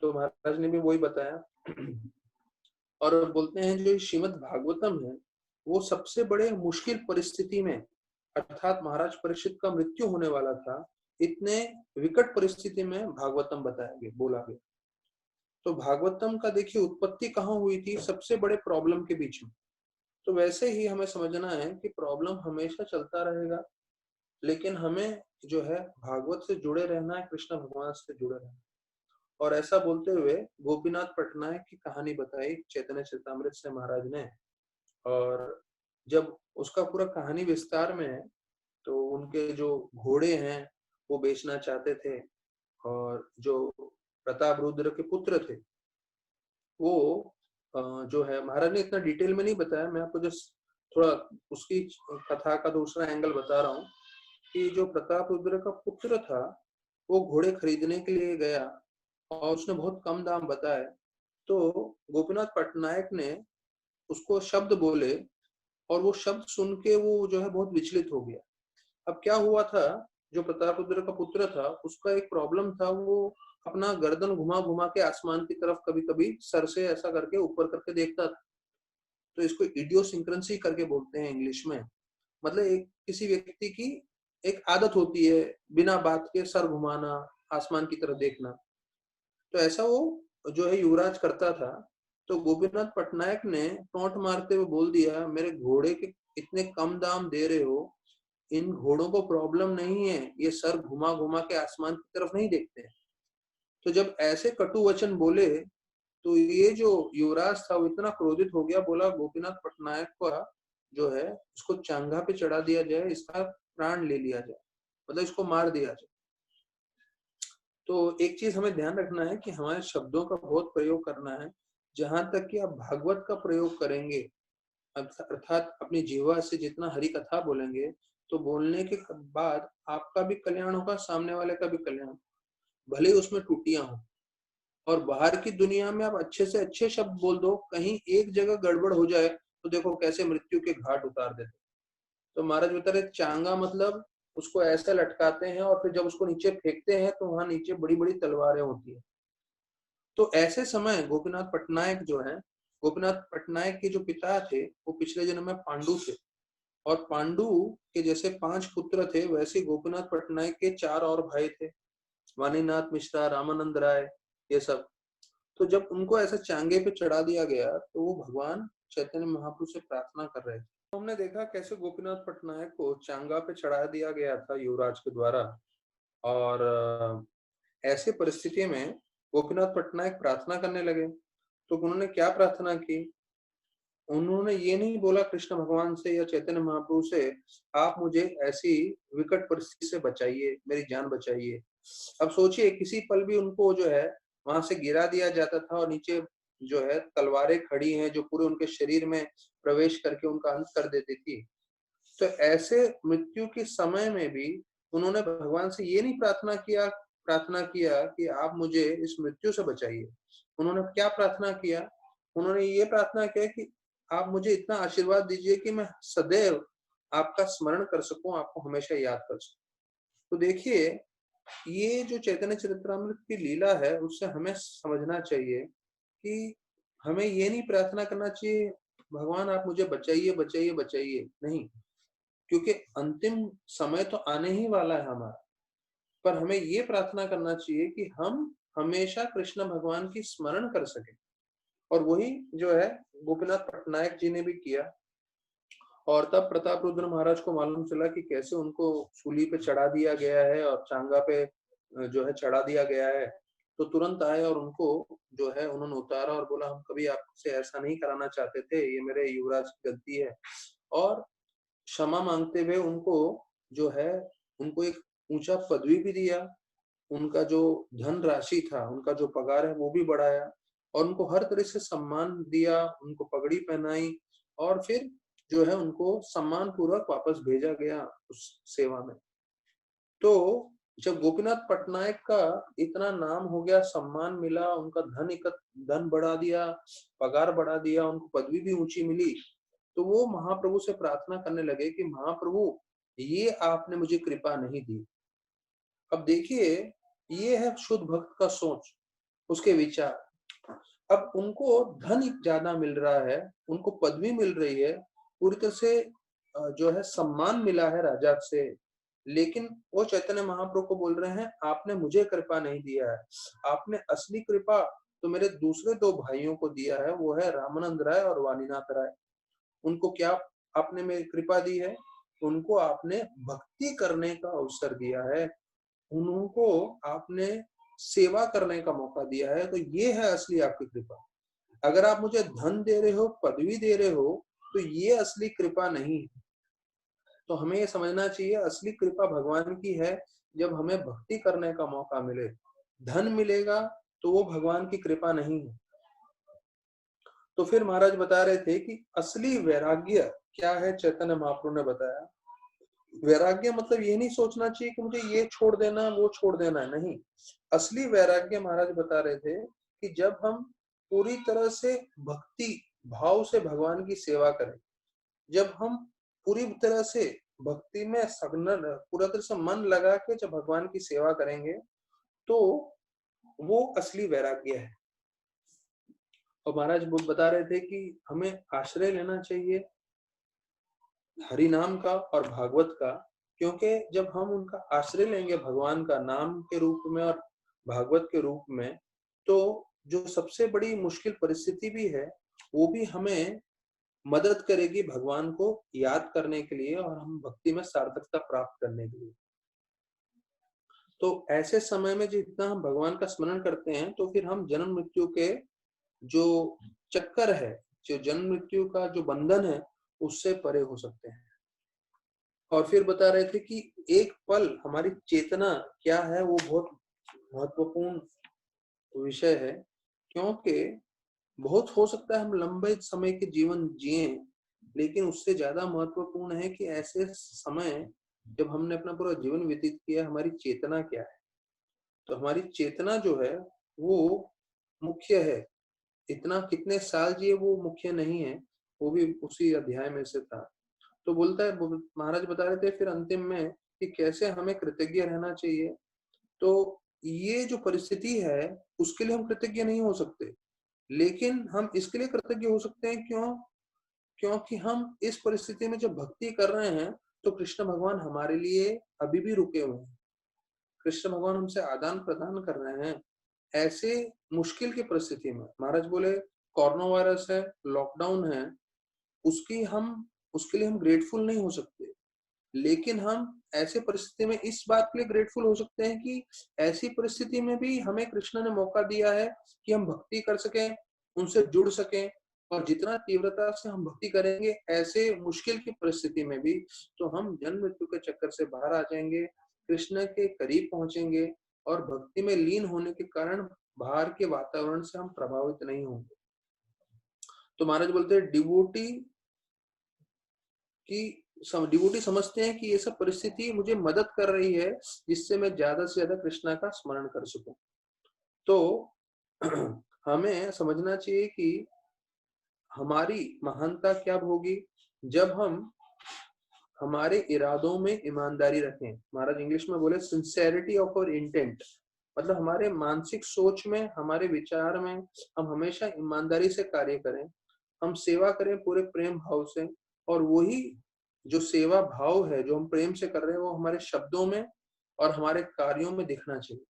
तो महाराज ने भी वही बताया। और बोलते हैं जो श्रीमद् भागवतम है वो सबसे बड़े मुश्किल परिस्थिति में, अर्थात महाराज परीक्षित का मृत्यु होने वाला था, इतने विकट परिस्थिति में भागवतम बताया गया, बोला गया। तो भागवतम का देखिए उत्पत्ति कहाँ हुई थी? सबसे बड़े प्रॉब्लम के बीच में। तो वैसे ही हमें समझना है कि प्रॉब्लम हमेशा चलता रहेगा, लेकिन हमें जो है भागवत से जुड़े रहना है, कृष्ण भगवान से जुड़े रहना है। और ऐसा बोलते हुए गोपीनाथ पटनायक की कहानी बताई चैतन्य चरितामृत से महाराज ने। और जब उसका पूरा कहानी विस्तार में है तो उनके जो घोड़े हैं वो बेचना चाहते थे और जो प्रताप रुद्र के पुत्र थे वो जो है, महाराज ने इतना डिटेल में नहीं बताया, मैं आपको जस्ट थोड़ा उसकी कथा का दूसरा एंगल बता रहा हूँ कि जो प्रताप रुद्र का पुत्र था वो घोड़े खरीदने के लिए गया और उसने बहुत कम दाम बताए। तो गोपीनाथ पटनायक ने उसको शब्द बोले और वो शब्द सुन के वो जो है बहुत विचलित हो गया। अब क्या हुआ था, जो प्रतापरुद्र का पुत्र था उसका एक प्रॉब्लम था, वो अपना गर्दन घुमा घुमा के आसमान की तरफ कभी कभी सर से ऐसा करके ऊपर करके देखता था। तो इसको इडियोसिंक्रेसी करके बोलते हैं इंग्लिश में। मतलब एक किसी व्यक्ति की एक आदत होती है बिना बात के सर घुमाना, आसमान की तरफ देखना। तो ऐसा वो जो है युवराज करता था। तो गोपीनाथ पटनायक ने टोंट मारते हुए बोल दिया, मेरे घोड़े के इतने कम दाम दे रहे हो, इन घोड़ों को प्रॉब्लम नहीं है, ये सर घुमा घुमा के आसमान की तरफ नहीं देखते हैं। तो जब ऐसे कटु वचन बोले तो ये जो युवराज था वो इतना क्रोधित हो गया, बोला गोपीनाथ पटनायक का जो है उसको चांगा पे चढ़ा दिया जाए, इसका प्राण ले लिया जाए, मतलब इसको मार दिया जाए। तो एक चीज हमें ध्यान रखना है कि हमारे शब्दों का बहुत प्रयोग करना है। जहां तक कि आप भागवत का प्रयोग करेंगे, अर्थात अपनी जीवा से जितना हरि कथा बोलेंगे, तो बोलने के बाद आपका भी कल्याण होगा, सामने वाले का भी कल्याण, भले ही उसमें टूटियां हो। और बाहर की दुनिया में आप अच्छे से अच्छे शब्द बोल दो, कहीं एक जगह गड़बड़ हो जाए तो देखो कैसे मृत्यु के घाट उतार देते। तो महाराज बता रहे चांगा मतलब उसको ऐसे लटकाते हैं और फिर जब उसको नीचे फेंकते हैं तो वहां नीचे बड़ी बड़ी तलवारें होती है। तो ऐसे समय गोपीनाथ पटनायक जो है, गोपीनाथ पटनायक के जो पिता थे वो पिछले जन्म में पांडु थे, और पांडु के जैसे 5 पुत्र थे वैसे गोपीनाथ पटनायक के 4 और भाई थे, वाणीनाथ मिश्रा, रामानंद राय, ये सब। तो जब उनको ऐसा चांगे पे चढ़ा दिया गया तो वो भगवान चैतन्य महाप्रभु से प्रार्थना कर रहे थे। तो हमने देखा कैसे गोपीनाथ पटनायक को चांगा पे चढ़ा दिया गया था युवराज के द्वारा। और ऐसे परिस्थिति में गोपीनाथ पटनायक प्रार्थना करने लगे। तो उन्होंने क्या प्रार्थना की? उन्होंने ये नहीं बोला कृष्ण भगवान से या चैतन्य महाप्रभु से, आप मुझे ऐसी विकट परिस्थिति से बचाइए, मेरी जान बचाइए। अब सोचिए किसी पल भी उनको जो है वहां से गिरा दिया जाता था और नीचे जो है तलवारें खड़ी हैं जो पूरे उनके शरीर में प्रवेश करके उनका अंत कर देती थी। तो ऐसे मृत्यु के समय में भी उन्होंने भगवान से ये नहीं प्रार्थना किया कि आप मुझे इस मृत्यु से बचाइए। उन्होंने क्या प्रार्थना किया? उन्होंने ये प्रार्थना किया कि आप मुझे इतना आशीर्वाद दीजिए कि मैं सदैव आपका स्मरण कर सकूं, आपको हमेशा याद कर सकूं। तो देखिए ये जो चैतन्य चरित्रामृत की लीला है उससे हमें समझना चाहिए कि हमें ये नहीं प्रार्थना करना चाहिए भगवान आप मुझे बचाइए बचाइए बचाइए, नहीं, क्योंकि अंतिम समय तो आने ही वाला है हमारा। पर हमें ये प्रार्थना करना चाहिए कि हम हमेशा कृष्ण भगवान की स्मरण कर सके। और वही जो है गोपीनाथ पटनायक जी ने भी किया। और तब प्रताप रुद्र महाराज को मालूम चला कि कैसे उनको सूली पे चढ़ा दिया गया है और चांगा पे जो है चढ़ा दिया गया है। तो तुरंत आए और उनको जो है उन्होंने उतारा और बोला हम कभी आपसे ऐसा नहीं कराना चाहते थे, ये मेरे युवराज की गलती है। और क्षमा मांगते हुए उनको जो है उनको एक ऊंचा पदवी भी दिया, उनका जो धन राशि था, उनका जो पगार है वो भी बढ़ाया, और उनको हर तरह से सम्मान दिया, उनको पगड़ी पहनाई, और फिर जो है उनको सम्मान पूर्वक वापस भेजा गया उस सेवा में। तो जब गोपीनाथ पटनायक का इतना नाम हो गया, सम्मान मिला, उनका धन बढ़ा दिया, पगार बढ़ा दिया, उनको पदवी भी ऊंची मिली, तो वो महाप्रभु से प्रार्थना करने लगे कि महाप्रभु ये आपने मुझे कृपा नहीं दी। अब देखिए ये है शुद्ध भक्त का सोच, उसके विचार। अब उनको धन ज्यादा मिल रहा है, उनको पदवी मिल रही है, पूरी तरह से जो है सम्मान मिला है राजा से, लेकिन वो चैतन्य महाप्रभु को बोल रहे हैं आपने मुझे कृपा नहीं दिया है, आपने असली कृपा तो मेरे दूसरे 2 भाइयों को दिया है, वो है रामानंद राय और वाणीनाथ राय। उनको क्या आपने मेरी कृपा दी है? उनको आपने भक्ति करने का अवसर दिया है, उनको आपने सेवा करने का मौका दिया है, तो ये है असली आपकी कृपा। अगर आप मुझे धन दे रहे हो, पदवी दे रहे हो, तो ये असली कृपा नहीं है। तो हमें ये समझना चाहिए असली कृपा भगवान की है जब हमें भक्ति करने का मौका मिले। धन मिलेगा तो वो भगवान की कृपा नहीं है। तो फिर महाराज बता रहे थे कि असली वैराग्य क्या है, चैतन्य महाप्रभु ने बताया। वैराग्य मतलब ये नहीं सोचना चाहिए कि मुझे ये छोड़ देना वो छोड़ देना है, नहीं। असली वैराग्य महाराज बता रहे थे कि जब हम पूरी तरह से भक्ति भाव से भगवान की सेवा करें, जब हम पूरी तरह से भक्ति में सघन पूरा तरह से मन लगा के जब भगवान की सेवा करेंगे, तो वो असली वैराग्य है। और महाराज वो बता रहे थे कि हमें आश्रय लेना चाहिए हरि नाम का और भागवत का, क्योंकि जब हम उनका आश्रय लेंगे भगवान का नाम के रूप में और भागवत के रूप में, तो जो सबसे बड़ी मुश्किल परिस्थिति भी है वो भी हमें मदद करेगी भगवान को याद करने के लिए और हम भक्ति में सार्थकता प्राप्त करने के लिए। तो ऐसे समय में जितना हम भगवान का स्मरण करते हैं तो फिर हम जन्म मृत्यु के जो चक्कर है, जो जन्म मृत्यु का जो बंधन है, उससे परे हो सकते हैं। और फिर बता रहे थे कि एक पल हमारी चेतना क्या है, वो बहुत महत्वपूर्ण विषय है, क्योंकि बहुत हो सकता है हम लंबे समय के जीवन जिए, लेकिन उससे ज्यादा महत्वपूर्ण है कि ऐसे समय जब हमने अपना पूरा जीवन व्यतीत किया, हमारी चेतना क्या है। तो हमारी चेतना जो है वो मुख्य है। इतना कितने साल जिए वो मुख्य नहीं है, वो भी उसी अध्याय में से था। तो बोलता है, महाराज बता रहे थे फिर अंतिम में कि कैसे हमें कृतज्ञ रहना चाहिए। तो ये जो परिस्थिति है उसके लिए हम कृतज्ञ नहीं हो सकते, लेकिन हम इसके लिए कृतज्ञ हो सकते हैं। क्यों? क्योंकि हम इस परिस्थिति में जब भक्ति कर रहे हैं तो कृष्ण भगवान हमारे लिए अभी भी रुके हुए हैं। कृष्ण भगवान हमसे आदान प्रदान कर रहे हैं ऐसे मुश्किल की परिस्थिति में। महाराज बोले कोरोना वायरस है, लॉकडाउन है, उसके लिए हम ग्रेटफुल नहीं हो सकते, लेकिन हम ऐसे परिस्थिति में इस बात के लिए ग्रेटफुल हो सकते हैं कि ऐसी परिस्थिति में भी हमें कृष्ण ने मौका दिया है कि हम भक्ति कर सकें, उनसे जुड़ सकें। और जितना तीव्रता से हम भक्ति करेंगे ऐसे मुश्किल की परिस्थिति में भी, तो हम जन्म मृत्यु के चक्कर से बाहर आ जाएंगे, कृष्ण के करीब पहुंचेंगे और भक्ति में लीन होने के कारण बाहर के वातावरण से हम प्रभावित नहीं होंगे। तो महाराज बोलते हैं डिवोटी समझते हैं कि ये सब परिस्थिति मुझे मदद कर रही है जिससे मैं ज्यादा से ज्यादा कृष्णा का स्मरण कर सकूं। तो हमें समझना चाहिए कि हमारी महानता क्या होगी जब हम हमारे इरादों में ईमानदारी रखें। महाराज इंग्लिश में बोले सिंसेरिटी ऑफ आवर इंटेंट, मतलब हमारे मानसिक सोच में, हमारे विचार में हम हमेशा ईमानदारी से कार्य करें, हम सेवा करें पूरे प्रेम भाव से, और वही जो सेवा भाव है जो हम प्रेम से कर रहे हैं वो हमारे शब्दों में और हमारे कार्यों में दिखना चाहिए।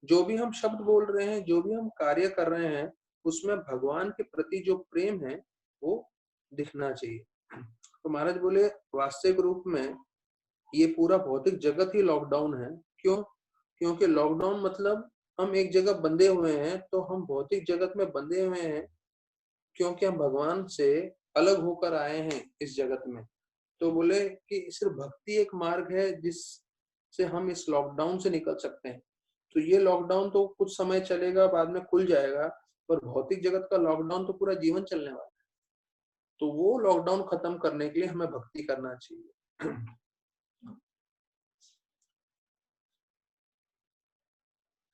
जो भी हम शब्द बोल रहे हैं, जो भी हम कार्य कर रहे हैं, उसमें भगवान के प्रति जो प्रेम है वो दिखना चाहिए। तो महाराज बोले वास्तविक रूप में ये पूरा भौतिक जगत ही लॉकडाउन है। क्यों? क्योंकि लॉकडाउन मतलब हम एक जगह बंधे हुए हैं, तो हम भौतिक जगत में बंधे हुए हैं क्योंकि हम भगवान से अलग होकर आए हैं इस जगत में। तो बोले कि सिर्फ भक्ति एक मार्ग है जिससे हम इस लॉकडाउन से निकल सकते हैं। तो ये लॉकडाउन तो कुछ समय चलेगा, बाद में खुल जाएगा, पर भौतिक जगत का लॉकडाउन तो पूरा जीवन चलने वाला है। तो वो लॉकडाउन खत्म करने के लिए हमें भक्ति करना चाहिए।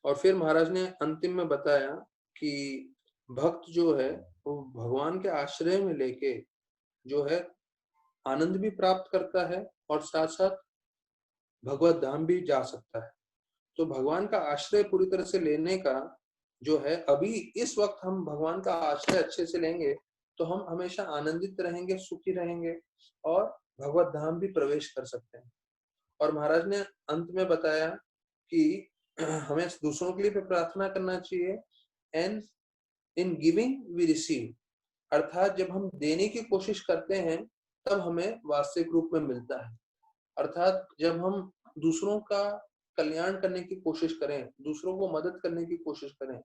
और फिर महाराज ने अंतिम में बताया कि भक्त जो है वो भगवान के आश्रय में लेके जो है आनंद भी प्राप्त करता है और साथ साथ भगवत धाम भी जा सकता है। तो भगवान का आश्रय पूरी तरह से लेने का जो है, अभी इस वक्त हम भगवान का आश्रय अच्छे से लेंगे तो हम हमेशा आनंदित रहेंगे, सुखी रहेंगे और भगवत धाम भी प्रवेश कर सकते हैं। और महाराज ने अंत में बताया कि हमें दूसरों के लिए भी प्रार्थना करना चाहिए। And in giving we receive, अर्थात जब हम देने की कोशिश करते हैं तब हमें वास्तविक रूप में मिलता है। अर्थात जब हम दूसरों का कल्याण करने की कोशिश करें, दूसरों को मदद करने की कोशिश करें,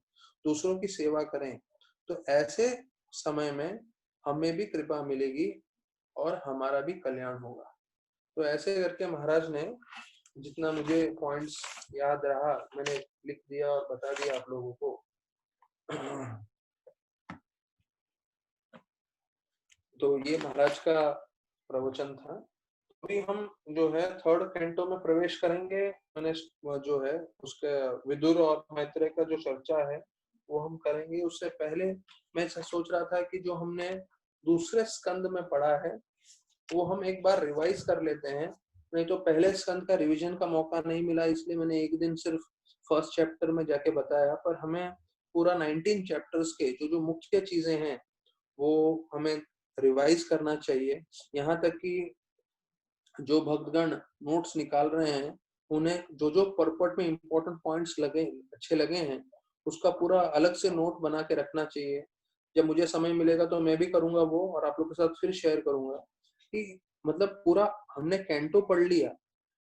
दूसरों की सेवा करें, तो ऐसे समय में हमें भी कृपा मिलेगी और हमारा भी कल्याण होगा। तो ऐसे करके महाराज ने जितना मुझे पॉइंट्स याद रहा मैंने लिख दिया और बता दिया आप लोगों को। तो ये महाराज का प्रवचन था। अभी हम जो है थर्ड कैंटो में प्रवेश करेंगे। मैंने जो है उसके विदुर और मैत्रेय का जो चर्चा है वो हम करेंगे। उससे पहले मैं सोच रहा था कि जो हमने दूसरे स्कंद में पढ़ा है वो हम एक बार रिवाइज कर लेते हैं। नहीं तो पहले स्कंद का रिवीजन का मौका नहीं मिला, इसलिए मैंने एक दिन सिर्फ फर्स्ट चैप्टर में जाके बताया, पर हमें पूरा 19 चैप्टर्स के जो जो मुख्य चीजें हैं वो हमें रिवाइज करना चाहिए। यहाँ तक कि जो भक्तगण नोट्स निकाल रहे हैं उन्हें जो जो परपट में इंपॉर्टेंट पॉइंट्स लगे, अच्छे लगे हैं, उसका पूरा अलग से नोट बना के रखना चाहिए। जब मुझे समय मिलेगा तो मैं भी करूंगा वो, और आप लोग के साथ फिर शेयर करूंगा कि मतलब पूरा हमने कैंटो पढ़ लिया,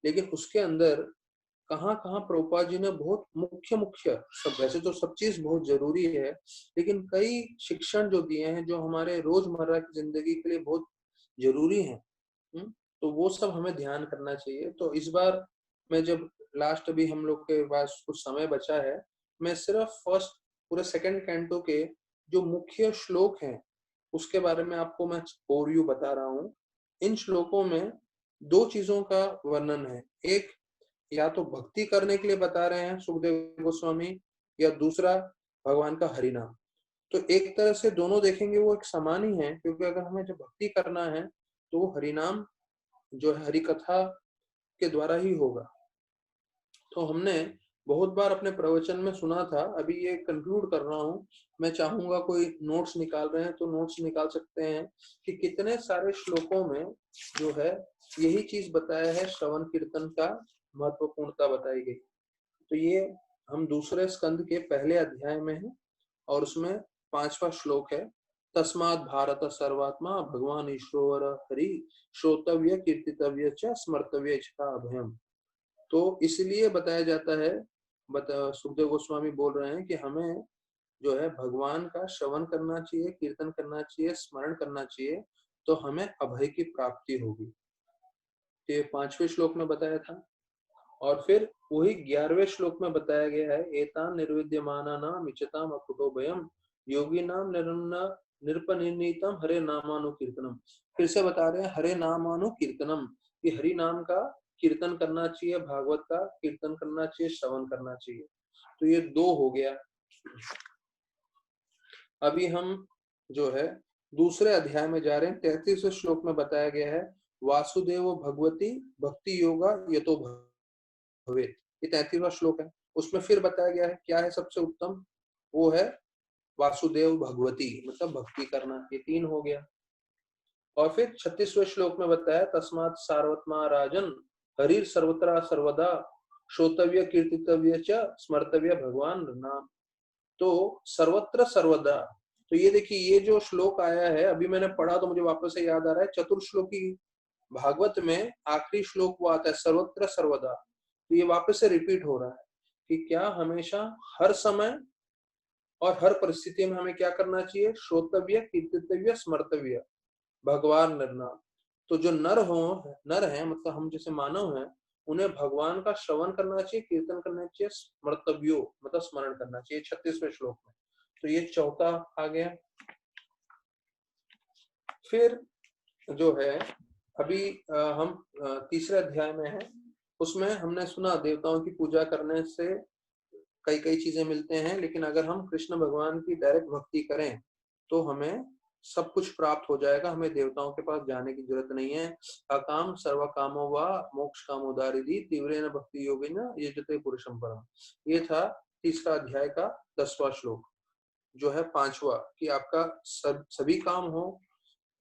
लेकिन उसके अंदर कहाँ कहाँ प्रभुपाद जी ने बहुत मुख्य मुख्य, सब वैसे तो सब चीज बहुत जरूरी है, लेकिन कई शिक्षण जो दिए हैं जो हमारे रोजमर्रा की जिंदगी के लिए बहुत जरूरी है, तो वो सब हमें ध्यान करना चाहिए। तो इस बार मैं जब लास्ट अभी हम लोग के पास कुछ समय बचा है, मैं सिर्फ फर्स्ट पूरे सेकंड कैंटो के जो मुख्य श्लोक हैं उसके बारे में आपको मैं ओवरव्यू बता रहा हूँ। इन श्लोकों में दो चीजों का वर्णन है, एक या तो भक्ति करने के लिए बता रहे हैं सुखदेव गोस्वामी, या दूसरा भगवान का हरिनाम। तो एक तरह से दोनों देखेंगे वो एक समान ही है, क्योंकि अगर हमें जब भक्ति करना है तो वो हरिनाम जो है हरि कथा के द्वारा ही होगा। तो हमने बहुत बार अपने प्रवचन में सुना था, अभी ये कंक्लूड कर रहा हूँ। मैं चाहूंगा कोई नोट्स निकाल रहे हैं तो नोट्स निकाल सकते हैं कि कितने सारे श्लोकों में जो है यही चीज बताया है, श्रवण कीर्तन का महत्वपूर्णता बताई गई। तो ये हम दूसरे स्कंद के पहले अध्याय में है और उसमें 5वां श्लोक है, तस्मात् भारत सर्वात्मा भगवान ईश्वर हरि श्रोतव्य कीर्तितव्य च स्मर्तव्य च अभयम। तो इसलिए बताया जाता है, सुखदेव गोस्वामी बोल रहे हैं कि हमें जो है भगवान का श्रवण करना चाहिए, कीर्तन करना चाहिए, स्मरण करना चाहिए, तो हमें अभय की प्राप्ति होगी। ये 5वें श्लोक में बताया था। और फिर वही 11वें श्लोक में बताया गया है, एतान निर्विद्यमाना नाम इच्छताम अकुतो भयम योगी नाम निर्पनिर्णीतम हरे नामानुकीर्तनम। फिर से बता रहे हैं हरे नामानुकीर्तनम, कि हरि नाम का कीर्तन करना चाहिए, भागवत का कीर्तन करना चाहिए, श्रवण करना चाहिए। तो ये 2 हो गया। अभी हम जो है दूसरे अध्याय में जा रहे हैं। 33वें श्लोक में बताया गया है, वासुदेव भगवती भक्ति योगा यतो भवेत्। ये 33वां श्लोक है। उसमें फिर बताया गया है क्या है सबसे उत्तम, वो है वासुदेव भगवती, मतलब भक्ति करना। ये 3 हो गया। और फिर 36वें श्लोक में बताया, तस्मात् सार्वत्मा राजन हरिर सर्वत्र सर्वदा श्रोतव्य कीर्तितव्य च स्मर्तव्य भगवान नाम। तो सर्वत्र सर्वदा, तो ये देखिए ये जो श्लोक आया है अभी मैंने पढ़ा तो मुझे वापस से याद आ रहा है, चतुर्श्लोकी भागवत में आखिरी श्लोक वो आता है सर्वत्र सर्वदा। तो ये वापस से रिपीट हो रहा है कि क्या हमेशा हर समय और हर परिस्थिति में हमें क्या करना चाहिए, श्रोतव्य कीर्तितव्य स्मर्तव्य भगवान निर्नाम। तो जो नर हैं मतलब हम जैसे मानव हैं, उन्हें भगवान का श्रवण करना चाहिए, कीर्तन करना चाहिए, स्मर्तव्यो मतलब स्मरण करना चाहिए 36वें श्लोक में। तो ये चौथा आ गया। फिर जो है अभी हम तीसरे अध्याय में है, उसमें हमने सुना देवताओं की पूजा करने से कई कई चीजें मिलते हैं, लेकिन अगर हम कृष्ण भगवान की डायरेक्ट भक्ति करें तो हमें सब कुछ प्राप्त हो जाएगा, हमें देवताओं के पास जाने की जरूरत नहीं है। अकाम सर्व कामो वा मोक्ष कामोदारिधि तीव्रेन भक्ति योगिना यजते पुरुषम परम। ये था तीसरा अध्याय का 10वां श्लोक, जो है 5वां, कि आपका सभी काम हो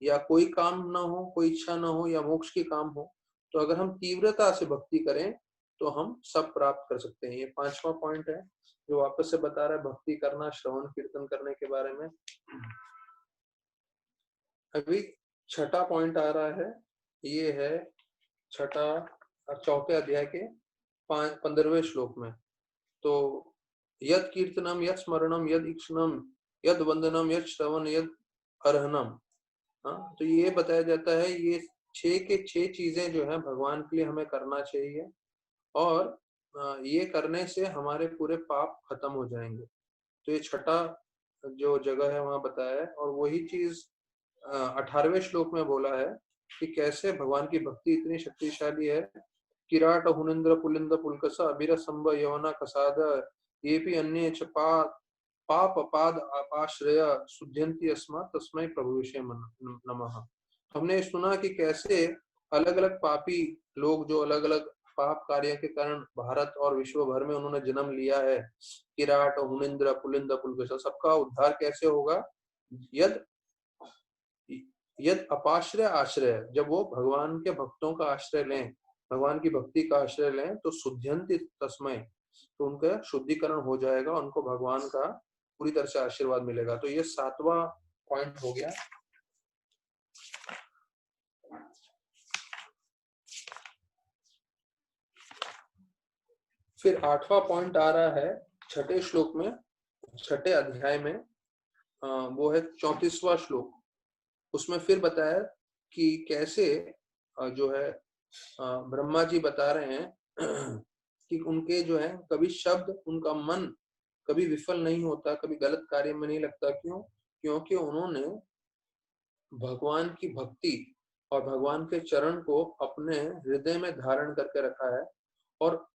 या कोई काम ना हो, कोई इच्छा ना हो या मोक्ष की काम हो, तो अगर हम तीव्रता से भक्ति करें तो हम सब प्राप्त कर सकते हैं। ये 5वां पॉइंट है जो वापस से बता रहा है भक्ति करना, श्रवण कीर्तन करने के बारे में। अभी 6ठा पॉइंट आ रहा है, ये है चौथे अध्याय के 15वें श्लोक में। तो यद कीर्तनम यद स्मरणम यद इक्षणम यद वंदनम यद श्रवण यद अर्हनम। हाँ, तो ये बताया जाता है ये 6 के 6 चीजें जो है भगवान के लिए हमें करना चाहिए, और ये करने से हमारे पूरे पाप खत्म हो जाएंगे। तो ये 6ठा जो जगह है वहां बताया है। और वही चीज 18वें श्लोक में बोला है कि कैसे भगवान की भक्ति इतनी शक्तिशाली है। किराट हुनिंद्र पुलिंद पुलकसा अभिर संभ यवना कसाद ये भी अन्य पाप पाद आश्रय शुद्ध्यंती अस्मात् तस्मै प्रभु विषय नमः। हमने सुना कि कैसे अलग अलग पापी लोग जो अलग अलग पाप कार्य के कारण भारत और विश्व भर में उन्होंने जन्म लिया है, किराट, हुनिंद्र, पुलिंद, पुलकेश, सबका उद्धार कैसे होगा? यद यद अपाश्रय आश्रय, जब वो भगवान के भक्तों का आश्रय लें, भगवान की भक्ति का आश्रय लें, तो शुद्ध्यंति तस्मै, तो उनका शुद्धिकरण हो जाएगा, उनको भगवान का पूरी तरह से आशीर्वाद मिलेगा। तो ये 7वां पॉइंट हो गया। फिर 8वां पॉइंट आ रहा है छठे श्लोक में, छठे अध्याय में, वो है 34वां श्लोक। उसमें फिर बताया कि कैसे जो है ब्रह्मा जी बता रहे हैं कि उनके जो है कभी शब्द, उनका मन कभी विफल नहीं होता, कभी गलत कार्य में नहीं लगता। क्यों? क्योंकि उन्होंने भगवान की भक्ति और भगवान के चरण को अपने हृदय में धारण करके रखा है। और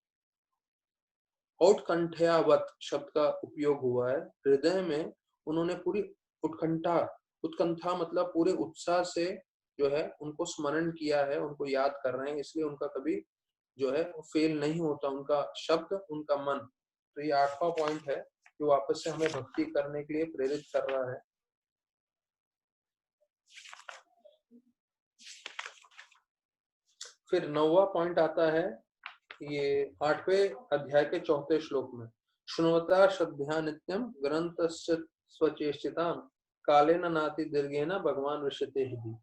औत्कंठयावत शब्द का उपयोग हुआ है। हृदय में उन्होंने पूरी उत्कंठा, उत्कंठा मतलब पूरे उत्साह से जो है उनको स्मरण किया है, उनको याद कर रहे हैं, इसलिए उनका कभी जो है फेल नहीं होता, उनका शब्द, उनका मन। तो ये 8वां पॉइंट है जो वापस से हमें भक्ति करने के लिए प्रेरित कर रहा है। फिर 9वां पॉइंट आता है ये 8वें अध्याय के 4थे श्लोक में, श्रृण्वता श्रद्धया नित्यम ग्रंथस्य स्वचेष्टिता कालेन नाति दीर्घेन भगवान विशते ही।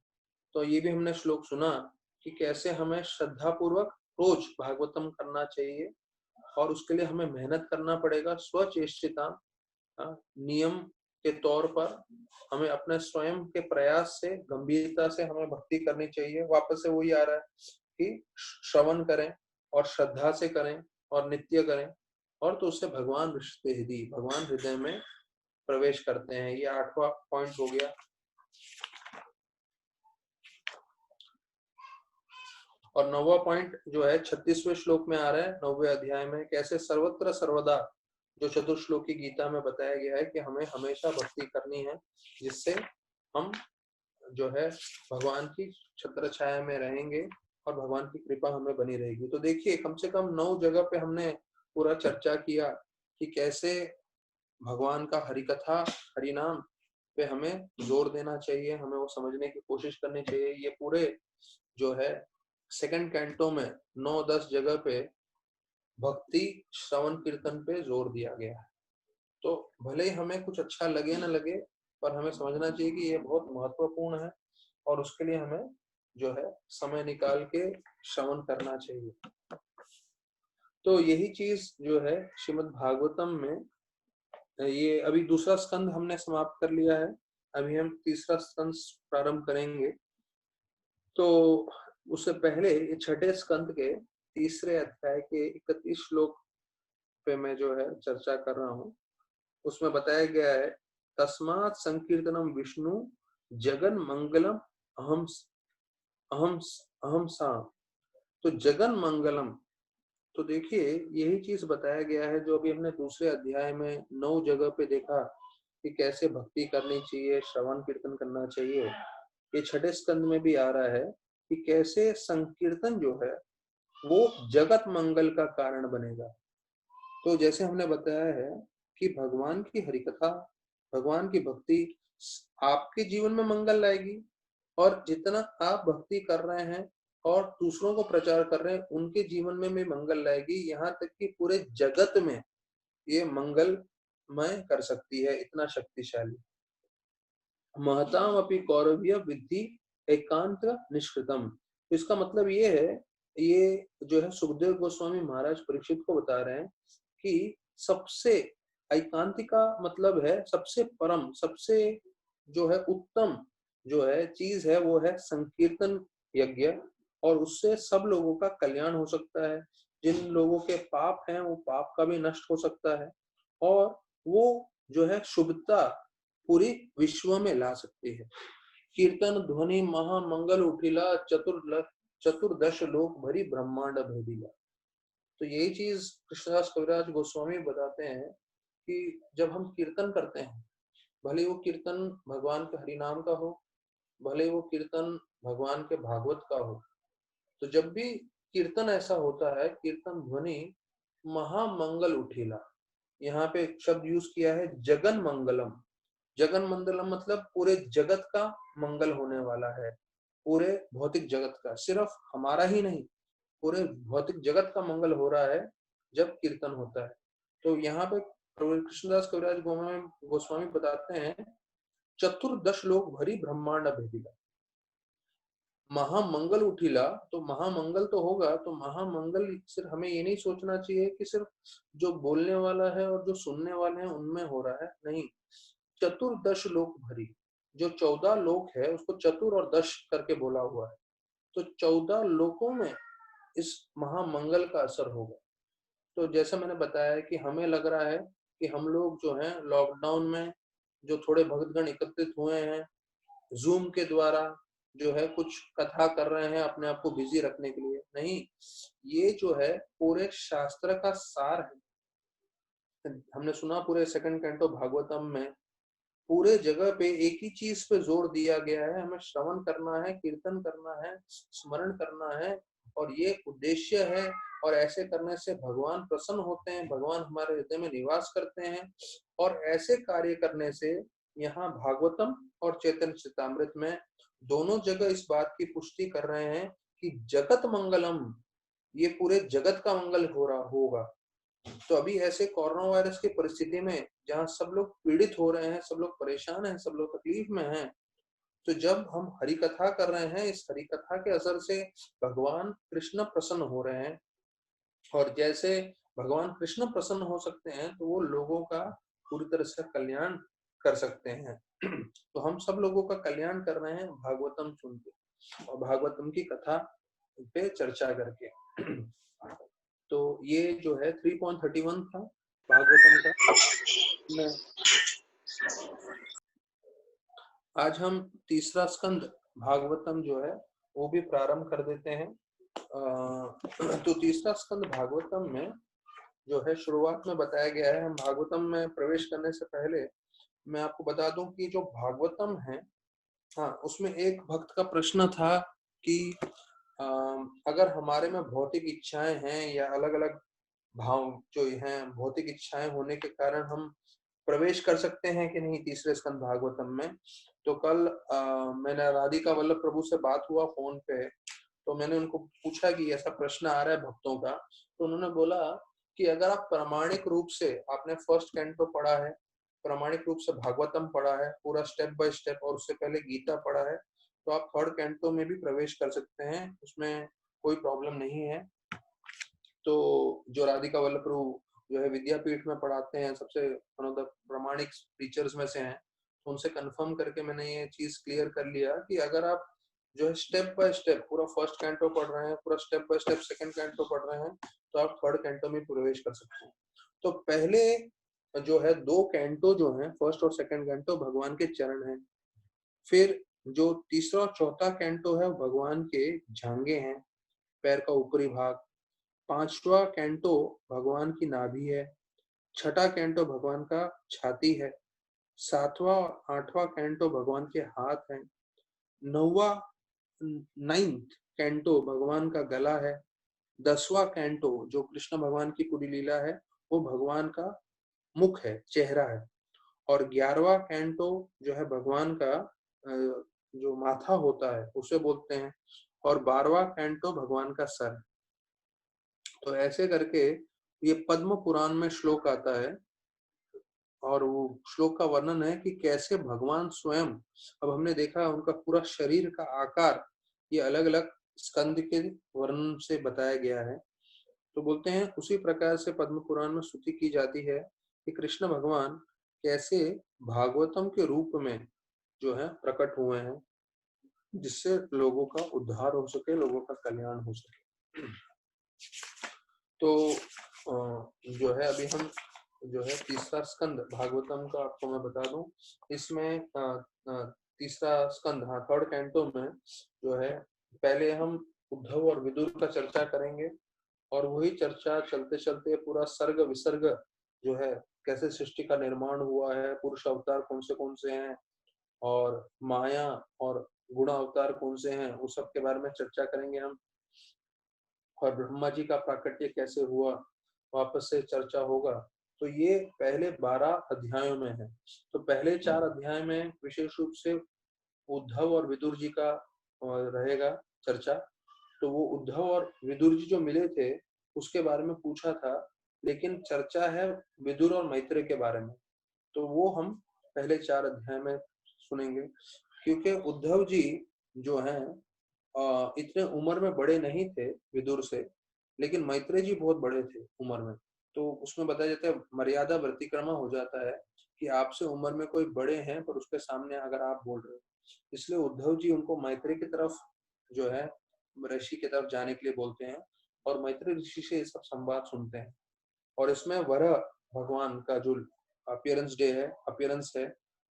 तो ये भी हमने श्लोक सुना कि कैसे हमें श्रद्धा पूर्वक रोज भागवतम करना चाहिए, और उसके लिए हमें मेहनत करना पड़ेगा। स्वचेष्टिता, नियम के तौर पर हमें अपने स्वयं के प्रयास से, गंभीरता से हमें भक्ति करनी चाहिए। वापस से वही आ रहा है कि श्रवण करें और श्रद्धा से करें और नित्य करें, और तो उससे भगवान हृदय, भगवान हृदय में प्रवेश करते हैं। ये 8वां पॉइंट हो गया। और 9वां पॉइंट जो है 36वें श्लोक में आ रहा है 9वें अध्याय में, कैसे सर्वत्र सर्वदा, जो चतुर्श्लोकी गीता में बताया गया है कि हमें हमेशा भक्ति करनी है, जिससे हम जो है भगवान की छत्र छाया में रहेंगे और भगवान की कृपा हमें बनी रहेगी। तो देखिए कम से कम 9 जगह पे हमने पूरा चर्चा किया कि कैसे भगवान का हरिकथा, हरिनाम पे हमें जोर देना चाहिए, हमें वो समझने की कोशिश करनी चाहिए। ये पूरे जो है सेकंड कैंटो में 9-10 जगह पे भक्ति, श्रवण, कीर्तन पे जोर दिया गया है। तो भले ही हमें कुछ अच्छा लगे ना लगे, पर हमें समझना चाहिए कि ये बहुत महत्वपूर्ण है, और उसके लिए हमें जो है समय निकाल के श्रवण करना चाहिए। तो यही चीज जो है श्रीमद् भागवतम में, ये अभी दूसरा स्कंद हमने समाप्त कर लिया है, अभी हम तीसरा स्कंद प्रारंभ करेंगे। तो उससे पहले ये छठे स्कंद के तीसरे अध्याय के 31 श्लोक पे मैं जो है चर्चा कर रहा हूँ। उसमें बताया गया है, तस्मात् संकीर्तनम विष्णु जगन मंगलम अहम अहम अहम सा। तो जगन मंगलम, तो देखिए यही चीज बताया गया है जो अभी हमने दूसरे अध्याय में 9 जगह पे देखा कि कैसे भक्ति करनी चाहिए, श्रवण कीर्तन करना चाहिए। ये छठे स्कंद में भी आ रहा है कि कैसे संकीर्तन जो है वो जगत मंगल का कारण बनेगा। तो जैसे हमने बताया है कि भगवान की हरिकथा, भगवान की भक्ति आपके जीवन में मंगल लाएगी, और जितना आप भक्ति कर रहे हैं और दूसरों को प्रचार कर रहे हैं, उनके जीवन में भी मंगल लाएगी। यहाँ तक कि पूरे जगत में ये मंगलमय कर सकती है, इतना शक्तिशाली। महताम अपि कौरव्य विद्धि एकांत निष्कृतम। इसका मतलब ये है, ये जो है सुखदेव गोस्वामी महाराज परीक्षित को बता रहे हैं कि सबसे एकांतिका मतलब है सबसे परम, सबसे जो है उत्तम जो है चीज है वो है संकीर्तन यज्ञ, और उससे सब लोगों का कल्याण हो सकता है। जिन लोगों के पाप हैं वो पाप का भी नष्ट हो सकता है, और वो जो है शुभता पूरी विश्व में ला सकती है। कीर्तन ध्वनि महामंगल उठिला, चतुर्दश लोक भरी ब्रह्मांड भेदिला। तो यही चीज कृष्णदास कविराज गोस्वामी बताते हैं कि जब हम कीर्तन करते हैं, भले वो कीर्तन भगवान के हरिनाम का हो, भले वो कीर्तन भगवान के भागवत का हो, तो जब भी कीर्तन ऐसा होता है, कीर्तन ध्वनि महामंगल उठिला। यहाँ पे एक शब्द यूज किया है जगन मंगलम। जगन मंगलम मतलब पूरे जगत का मंगल होने वाला है, पूरे भौतिक जगत का, सिर्फ हमारा ही नहीं, पूरे भौतिक जगत का मंगल हो रहा है जब कीर्तन होता है। तो यहाँ पे प्रभु कृष्णदास कविराज गोस्वामी बताते हैं, चतुर्दश लोक भरी ब्रह्मांड भेदिला। महामंगल उठिला, तो महामंगल तो होगा, तो महामंगल सिर्फ हमें ये नहीं सोचना चाहिए कि सिर्फ जो बोलने वाला है और जो सुनने वाले हैं उनमें हो रहा है, नहीं। चतुर्दश लोक भरी, जो 14 लोक है उसको चतुर और दश करके बोला हुआ है, तो 14 लोकों में इस महामंगल का असर होगा। तो जैसे मैंने बताया कि हमें लग रहा है कि हम लोग जो हैं लॉकडाउन में जो थोड़े भक्तगण एकत्रित हुए हैं, जूम के द्वारा जो है कुछ कथा कर रहे हैं अपने आप को बिजी रखने के लिए, नहीं, ये जो है पूरे शास्त्र का सार है। हमने सुना पूरे सेकंड कैंटो भागवतम में पूरे जगह पे एक ही चीज पे जोर दिया गया है, हमें श्रवण करना है, कीर्तन करना है, स्मरण करना है, और ये उद्देश्य है। और ऐसे करने से भगवान प्रसन्न होते हैं, भगवान हमारे हृदय में निवास करते हैं। और ऐसे कार्य करने से यहाँ भागवतम और चैतन्य चरितामृत में दोनों जगह इस बात की पुष्टि कर रहे हैं कि जगत मंगलम, ये पूरे जगत का मंगल हो रहा होगा। तो अभी ऐसे कोरोना वायरस की परिस्थिति में जहाँ सब लोग पीड़ित हो रहे हैं, सब लोग परेशान हैं, सब लोग तकलीफ में हैं, तो जब हम हरि कथा कर रहे हैं, इस हरि कथा के असर से भगवान कृष्ण प्रसन्न हो रहे हैं। और जैसे भगवान कृष्ण प्रसन्न हो सकते हैं, तो वो लोगों का पूरी तरह से कल्याण कर सकते हैं। तो हम सब लोगों का कल्याण कर रहे हैं भागवतम सुन के और भागवतम की कथा पे चर्चा करके। तो ये जो है 3.31 था भागवतम का। आज हम तीसरा स्कंद भागवतम जो है वो भी प्रारंभ कर देते हैं। तो तीसरा स्कंद भागवतम में जो है शुरुआत में बताया गया है। हम भागवतम में प्रवेश करने से पहले मैं आपको बता दूं कि जो भागवतम है, हाँ, उसमें एक भक्त का प्रश्न था कि अगर हमारे में भौतिक इच्छाएं हैं या अलग अलग भाव जो हैं, भौतिक इच्छाएं होने के कारण हम प्रवेश कर सकते हैं कि नहीं तीसरे स्कंद भागवतम में। तो कल मैंने राधिका वल्लभ प्रभु से बात हुआ फोन पे, तो मैंने उनको पूछा कि ऐसा प्रश्न आ रहा है भक्तों का, तो उन्होंने बोला कि अगर आप प्रामाणिक रूप से, आपने फर्स्ट कैंटो पढ़ा है, प्रामाणिक रूप से भागवतम पढ़ा है पूरा स्टेप बाय स्टेप, और उससे पहले गीता पढ़ा है, तो आप थर्ड कैंटो में भी प्रवेश कर सकते हैं, उसमें कोई प्रॉब्लम नहीं है। तो जो राधिका वल्लभ प्रभु जो है विद्यापीठ में पढ़ाते हैं, सबसे वन ऑफ द प्रामाणिक टीचर्स में से हैं, तो उनसे कंफर्म करके मैंने ये चीज क्लियर कर लिया कि अगर आप जो है स्टेप बाय स्टेप पूरा फर्स्ट कैंटो पढ़ रहे हैं, पूरा step by step second canto पढ़ रहे हैं, तो आप थर्ड कैंटो में प्रवेश कर सकते हैं। तो पहले जो है 2 कैंटो जो है फर्स्ट और सेकंड कैंटो भगवान के चरण हैं। फिर जो तीसरा और चौथा कैंटो है भगवान के जांघे हैं, पैर का ऊपरी भाग। पांचवा कैंटो भगवान की नाभि है। छठा कैंटो भगवान का छाती है। सातवां और आठवां कैंटो भगवान के हाथ हैं। नौवा नाइन्थ कैंटो भगवान का गला है। 10वां कैंटो जो कृष्ण भगवान की पूरी लीला है वो भगवान का मुख है, चेहरा है। और 11वां कैंटो जो है भगवान का जो माथा होता है उसे बोलते हैं। और 12वां कैंटो भगवान का सर। तो ऐसे करके ये पद्म पुराण में श्लोक आता है, और वो श्लोक का वर्णन है कि कैसे भगवान स्वयं, अब हमने देखा उनका पूरा शरीर का आकार ये अलग अलग स्कंद के वर्णन से बताया गया है। तो बोलते हैं उसी प्रकार से पद्म पुराण में स्तुति की जाती है कि कृष्ण भगवान कैसे भागवतम के रूप में जो है प्रकट हुए हैं, जिससे लोगों का उद्धार हो सके, लोगों का कल्याण हो सके। तो जो है अभी हम जो है तीसरा स्कंद भागवतम का आपको मैं बता दूं, इसमें तीसरा स्कंद, हाँ, थर्ड कैंटो में जो है पहले हम उद्धव और विदुर का चर्चा करेंगे, और वही चर्चा चलते चलते पूरा सर्ग विसर्ग जो है कैसे सृष्टि का निर्माण हुआ है, पुरुष अवतार कौन से हैं, और माया और गुण अवतार कौन से हैं, उस सब के बारे में चर्चा करेंगे हम। और ब्रह्मा जी का प्राकट्य कैसे हुआ, वापस से चर्चा होगा। तो ये पहले 12 अध्यायों में है। तो पहले 4 अध्याय में विशेष रूप से उद्धव और विदुर जी का रहेगा चर्चा। तो वो उद्धव और विदुर जी जो मिले थे उसके बारे में पूछा था, लेकिन चर्चा है विदुर और मैत्रेय के बारे में। तो वो हम पहले 4 अध्याय में सुनेंगे, क्योंकि उद्धव जी जो हैं इतने उम्र में बड़े नहीं थे विदुर से, लेकिन मैत्रेय जी बहुत बड़े थे उम्र में। तो उसमें बताया जाता है मर्यादा व्यतिक्रमण हो जाता है कि आपसे उम्र में कोई बड़े हैं पर उसके सामने अगर आप बोल रहे हो, इसलिए उद्धव जी उनको मैत्रेय की तरफ जो है ऋषि की तरफ जाने के लिए बोलते हैं और मैत्रेय ऋषि से ये सब संवाद सुनते हैं। और इसमें वराह भगवान का जो अपीयरेंस है,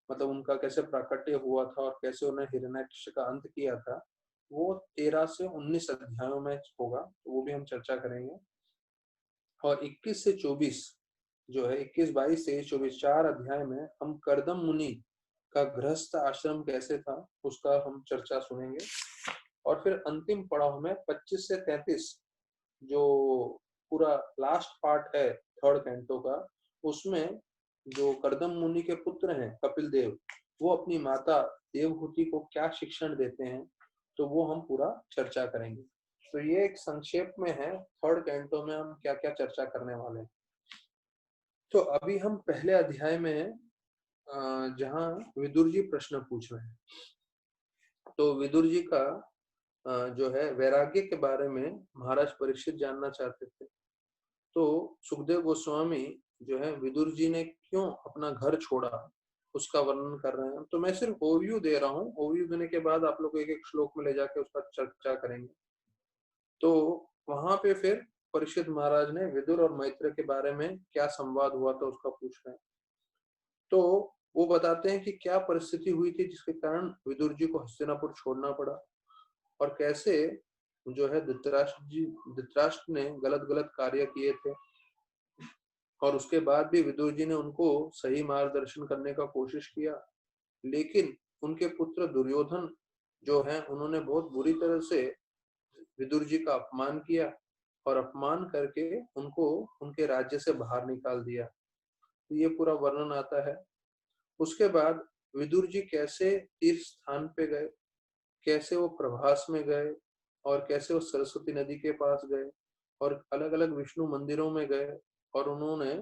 मतलब उनका कैसे प्राकट्य हुआ था और कैसे उन्हें हिरण्याक्ष का अंत किया था, वो 13 से 19 अध्यायों में होगा। तो वो भी हम चर्चा करेंगे। और 21 से 24 जो है 21, 22, 23, 24 4 अध्याय में हम कर्दम मुनि का गृहस्थ आश्रम कैसे था उसका हम चर्चा सुनेंगे। और फिर अंतिम पड़ाव में 25 से 33 जो पूरा लास्ट पार्ट है थर्ड कैंटो का, उसमें जो कर्दम मुनि के पुत्र हैं कपिल देव, वो अपनी माता देवहूति को क्या शिक्षण देते हैं, तो वो हम पूरा चर्चा करेंगे। तो ये एक संक्षेप में है थर्ड कैंटो में हम क्या क्या चर्चा करने वाले हैं। तो अभी हम पहले अध्याय में हैं जहाँ विदुर जी प्रश्न पूछ रहे हैं। तो विदुर जी का जो है वैराग्य के बारे में महाराज परीक्षित जानना चाहते थे। तो सुखदेव गोस्वामी जो है विदुर जी ने क्यों अपना घर छोड़ा उसका वर्णन कर रहे हैं। तो मैं सिर्फ ओवरव्यू दे रहा हूँ, ओवरव्यू देने के बाद आप लोग एक एक श्लोक में ले जाके उसका चर्चा करेंगे। तो वहां पे फिर परीक्षित महाराज ने विदुर और मैत्रेय के बारे में क्या संवाद हुआ था उसका पूछ रहे हैं। तो वो बताते हैं कि क्या परिस्थिति हुई थी जिसके कारण विदुर जी को हस्तिनापुर छोड़ना पड़ा, और कैसे जो है धृतराष्ट्र ने गलत गलत कार्य किए थे, और उसके बाद भी विदुर जी ने उनको सही मार्गदर्शन करने का कोशिश किया। लेकिन उनके पुत्र दुर्योधन जो है उन्होंने बहुत बुरी तरह से विदुर जी का अपमान किया और अपमान करके उनको उनके राज्य से बाहर निकाल दिया। तो ये पूरा वर्णन आता है। उसके बाद विदुर जी कैसे तीर्थ स्थान पे गए, कैसे वो प्रभास में गए, और कैसे वो सरस्वती नदी के पास गए और अलग अलग विष्णु मंदिरों में गए और उन्होंने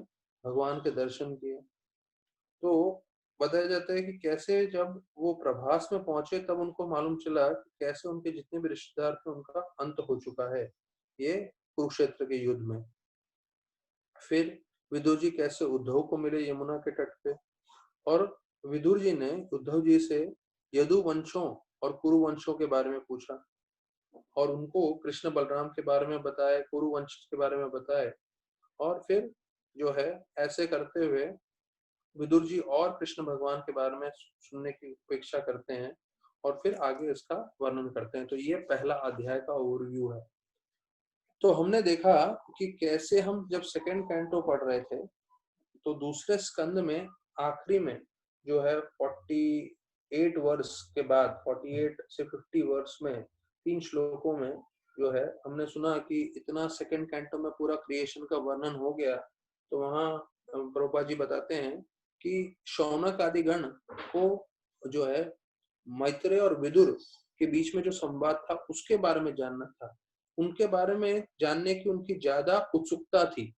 भगवान के दर्शन किए। तो बताया जाता है कि कैसे जब वो प्रभास में पहुंचे तब उनको मालूम चला कि कैसे उनके जितने भी रिश्तेदार थे उनका अंत हो चुका है ये कुरुक्षेत्र के युद्ध में। फिर विदुर जी कैसे उद्धव को मिले यमुना के तट पे, और विदुर जी ने उद्धव जी से यदु वंशों और कुरु वंशों के बारे में पूछा और उनको कृष्ण बलराम के बारे में बताया, कुरु वंश के बारे में बताया। और फिर जो है ऐसे करते हुए विदुर जी और कृष्ण भगवान के बारे में सुनने की अपेक्षा करते हैं और फिर आगे इसका वर्णन करते हैं। तो ये पहला अध्याय का ओवरव्यू है। तो हमने देखा कि कैसे हम जब सेकंड कैंटो पढ़ रहे थे तो दूसरे स्कंद में आखिरी में जो है 48 वर्ष के बाद 48 से 50 वर्ष में 3 श्लोकों में जो है हमने सुना कि इतना सेकंड कैंटो में पूरा क्रिएशन का वर्णन हो गया। तो वहां प्रभुपाद जी बताते हैं कि शौनक आदि गण को जो है मैत्रेय और विदुर के बीच में जो संवाद था उसके बारे में जानना था, उनके बारे में जानने की उनकी ज्यादा उत्सुकता थी।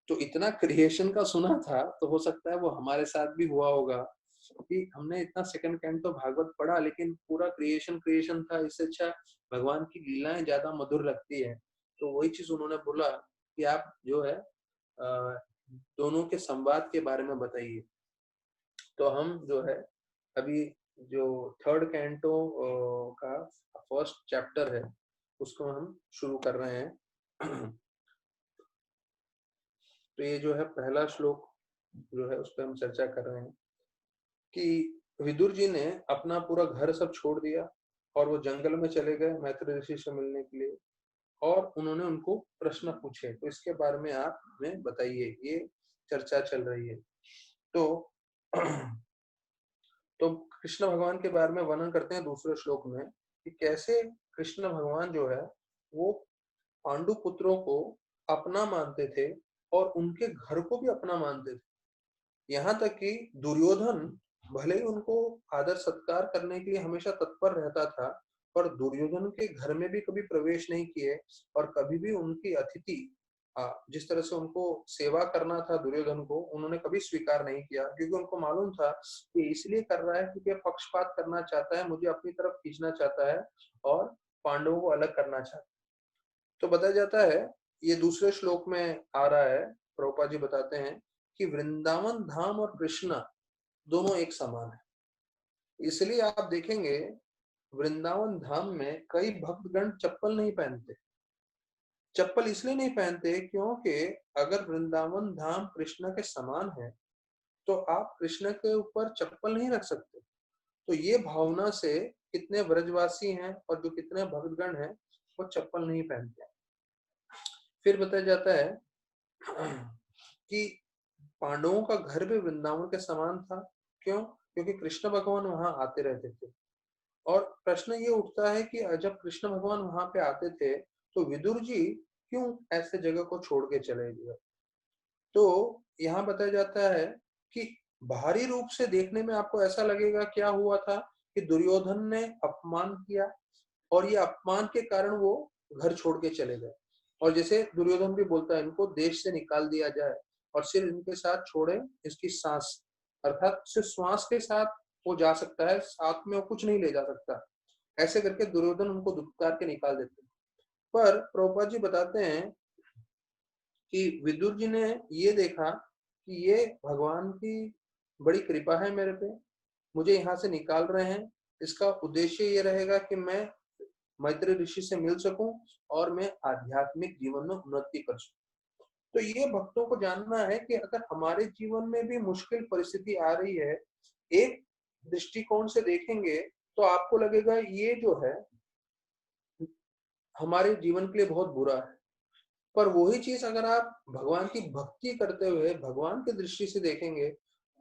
तो इतना क्रिएशन का सुना था तो हो सकता है वो हमारे साथ भी हुआ होगा कि हमने इतना सेकंड कैंटो भागवत पढ़ा लेकिन पूरा क्रिएशन क्रिएशन था, इससे अच्छा भगवान की लीलाएं ज्यादा मधुर लगती है। तो वही चीज उन्होंने बोला कि आप जो है दोनों के संवाद के बारे में बताइए। तो हम जो है अभी जो थर्ड कैंटो का फर्स्ट चैप्टर है उसको हम शुरू कर रहे हैं। तो ये जो है पहला श्लोक जो है उस पर हम चर्चा कर रहे हैं कि विदुर जी ने अपना पूरा घर सब छोड़ दिया और वो जंगल में चले गए मैत्रेय ऋषि से मिलने के लिए, और उन्होंने उनको प्रश्न पूछे। तो इसके बारे में आप हमें बताइए, ये चर्चा चल रही है। तो तो कृष्ण भगवान के बारे में वर्णन करते हैं दूसरे श्लोक में कि कैसे कृष्ण भगवान जो है वो पांडु पुत्रों को अपना मानते थे और उनके घर को भी अपना मानते थे। यहाँ तक कि दुर्योधन भले ही उनको आदर सत्कार करने के लिए हमेशा तत्पर रहता था, पर दुर्योधन के घर में भी कभी प्रवेश नहीं किए और कभी भी उनकी अतिथि जिस तरह से उनको सेवा करना था दुर्योधन को, उन्होंने कभी स्वीकार नहीं किया, क्योंकि उनको मालूम था कि इसलिए कर रहा है क्योंकि पक्षपात करना चाहता है, मुझे अपनी तरफ खींचना चाहता है और पांडवों को अलग करना चाहता है। तो बताया जाता है, ये दूसरे श्लोक में आ रहा है, प्रभुपाद जी बताते हैं कि वृंदावन धाम और कृष्णा दोनों एक समान है। इसलिए आप देखेंगे वृंदावन धाम में कई भक्तगण चप्पल नहीं पहनते। चप्पल इसलिए नहीं पहनते क्योंकि अगर वृंदावन धाम कृष्ण के समान है तो आप कृष्ण के ऊपर चप्पल नहीं रख सकते। तो ये भावना से कितने ब्रजवासी हैं और जो कितने भक्तगण हैं वो चप्पल नहीं पहनते। फिर बताया जाता है कि पांडवों का घर भी वृंदावन के समान था। क्यों? क्योंकि कृष्ण भगवान वहां आते रहते थे। और प्रश्न ये उठता है कि जब कृष्ण भगवान वहां पे आते थे तो विदुर जी क्यों ऐसे जगह को छोड़ के चले गए? तो यहाँ बताया जाता है कि बाहरी रूप से देखने में आपको ऐसा लगेगा क्या हुआ था कि दुर्योधन ने अपमान किया और ये अपमान के कारण वो घर छोड़ के चले गए। और जैसे दुर्योधन भी बोलता है इनको देश से निकाल दिया जाए और सिर्फ इनके साथ छोड़े इसकी सांस, अर्थात सिर्फ श्वास के साथ वो जा सकता है, साथ में वो कुछ नहीं ले जा सकता। ऐसे करके दुर्योधन उनको दुत्कार के निकाल देते हैं। पर प्रभुपाद जी बताते हैं कि विदुर जी ने ये देखा कि ये भगवान की बड़ी कृपा है मेरे पे, मुझे यहाँ से निकाल रहे हैं, इसका उद्देश्य ये रहेगा कि मैं मैत्री ऋषि से मिल सकूं और मैं आध्यात्मिक जीवन में उन्नति कर सकूं। तो ये भक्तों को जानना है कि अगर हमारे जीवन में भी मुश्किल परिस्थिति आ रही है, एक दृष्टिकोण से देखेंगे तो आपको लगेगा ये जो है हमारे जीवन के लिए बहुत बुरा है। पर वही चीज अगर आप भगवान की भक्ति करते हुए भगवान की दृष्टि से देखेंगे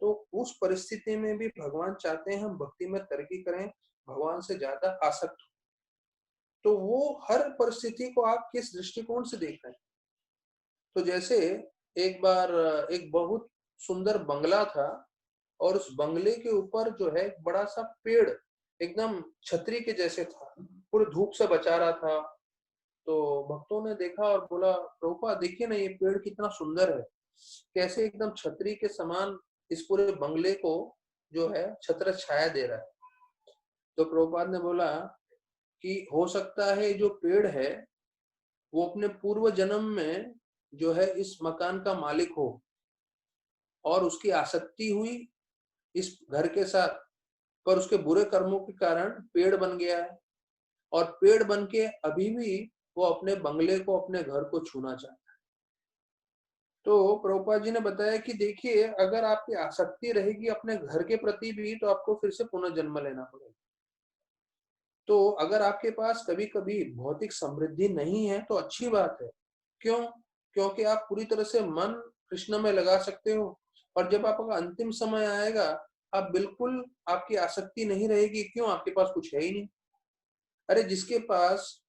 तो उस परिस्थिति में भी भगवान चाहते हैं हम भक्ति में तरक्की करें, भगवान से ज्यादा आसक्त हो। तो वो हर परिस्थिति को आप किस दृष्टिकोण से देख रहे हैं। तो जैसे एक बार एक बहुत सुंदर बंगला था और उस बंगले के ऊपर जो है एक बड़ा सा पेड़ एकदम छतरी के जैसे था, पूरे धूप से बचा रहा था। तो भक्तों ने देखा और बोला प्रभुपाद देखिए ना ये पेड़ कितना सुंदर है, कैसे एकदम छतरी के समान इस पूरे बंगले को जो है छत्र छाया दे रहा है। तो प्रभुपाद ने बोला कि हो सकता है जो पेड़ है वो अपने पूर्व जन्म में जो है इस मकान का मालिक हो और उसकी आसक्ति हुई इस घर के साथ, पर उसके बुरे कर्मों के कारण पेड़ बन गया है और पेड़ बन के अभी भी वो अपने बंगले को अपने घर को छूना चाहता है। तो प्रभुपाद जी ने बताया कि देखिए अगर आपकी आसक्ति रहेगी अपने घर के प्रति भी तो आपको फिर से पुनर्जन्म लेना पड़ेगा। तो अगर आपके पास कभी कभी भौतिक समृद्धि नहीं है तो अच्छी बात है। क्यों? क्योंकि आप पूरी तरह से मन कृष्ण में लगा सकते हो और जब आपका अंतिम समय आएगा आप बिल्कुल आपकी आसक्ति नहीं रहेगी। क्यों? आपके पास कुछ है ही नहीं। अरे जिसके पास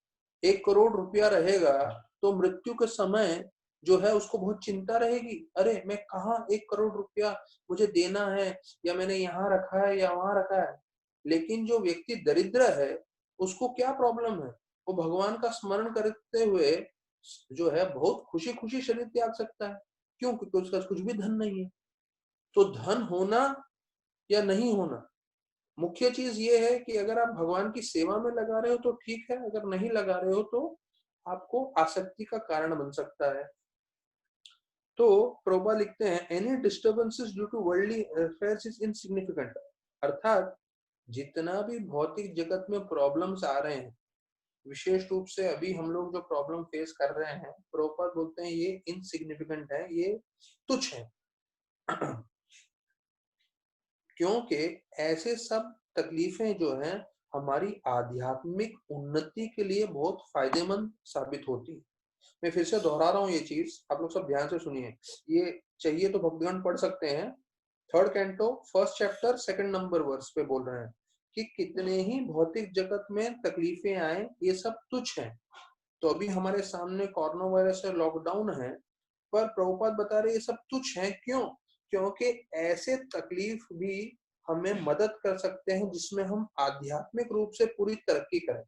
1 करोड़ रुपया रहेगा तो मृत्यु के समय जो है उसको बहुत चिंता रहेगी, अरे मैं कहाँ 1 करोड़ रुपया मुझे देना है, या मैंने यहाँ रखा है या वहां रखा है। लेकिन जो व्यक्ति दरिद्र है उसको क्या प्रॉब्लम है, वो भगवान का स्मरण करते हुए जो है बहुत खुशी खुशी शरीर त्याग सकता है। क्यों? क्योंकि उसका कुछ भी धन नहीं है। तो धन होना या नहीं होना, मुख्य चीज ये है कि अगर आप भगवान की सेवा में लगा रहे हो तो ठीक है, अगर नहीं लगा रहे हो तो आपको आसक्ति का कारण बन सकता है। तो प्रोबा लिखते हैं any disturbances due to worldly affairs is insignificant, अर्थात जितना भी भौतिक जगत में प्रॉब्लम्स आ रहे हैं, विशेष रूप से अभी हम लोग जो प्रॉब्लम फेस कर रहे हैं, प्रोपा बोलते हैं ये इनसिग्निफिकेंट है, ये तुच्छ है। क्योंकि ऐसे सब तकलीफें जो हैं हमारी आध्यात्मिक उन्नति के लिए बहुत फायदेमंद साबित होती है। मैं फिर से दोहरा रहा हूँ ये चीज, आप लोग सब ध्यान से सुनिए। ये चाहिए तो भक्तगण पढ़ सकते हैं, 3rd canto 1st chapter 2nd number verse पे बोल रहे हैं कि कितने ही भौतिक जगत में तकलीफें आए ये सब तुच्छ हैं। तो अभी हमारे सामने कोरोना वायरस है, लॉकडाउन है, पर प्रभुपाद बता रहे ये सब तुच्छ है। क्यों? क्योंकि ऐसे तकलीफ भी हमें मदद कर सकते हैं जिसमें हम आध्यात्मिक रूप से पूरी तरक्की करें।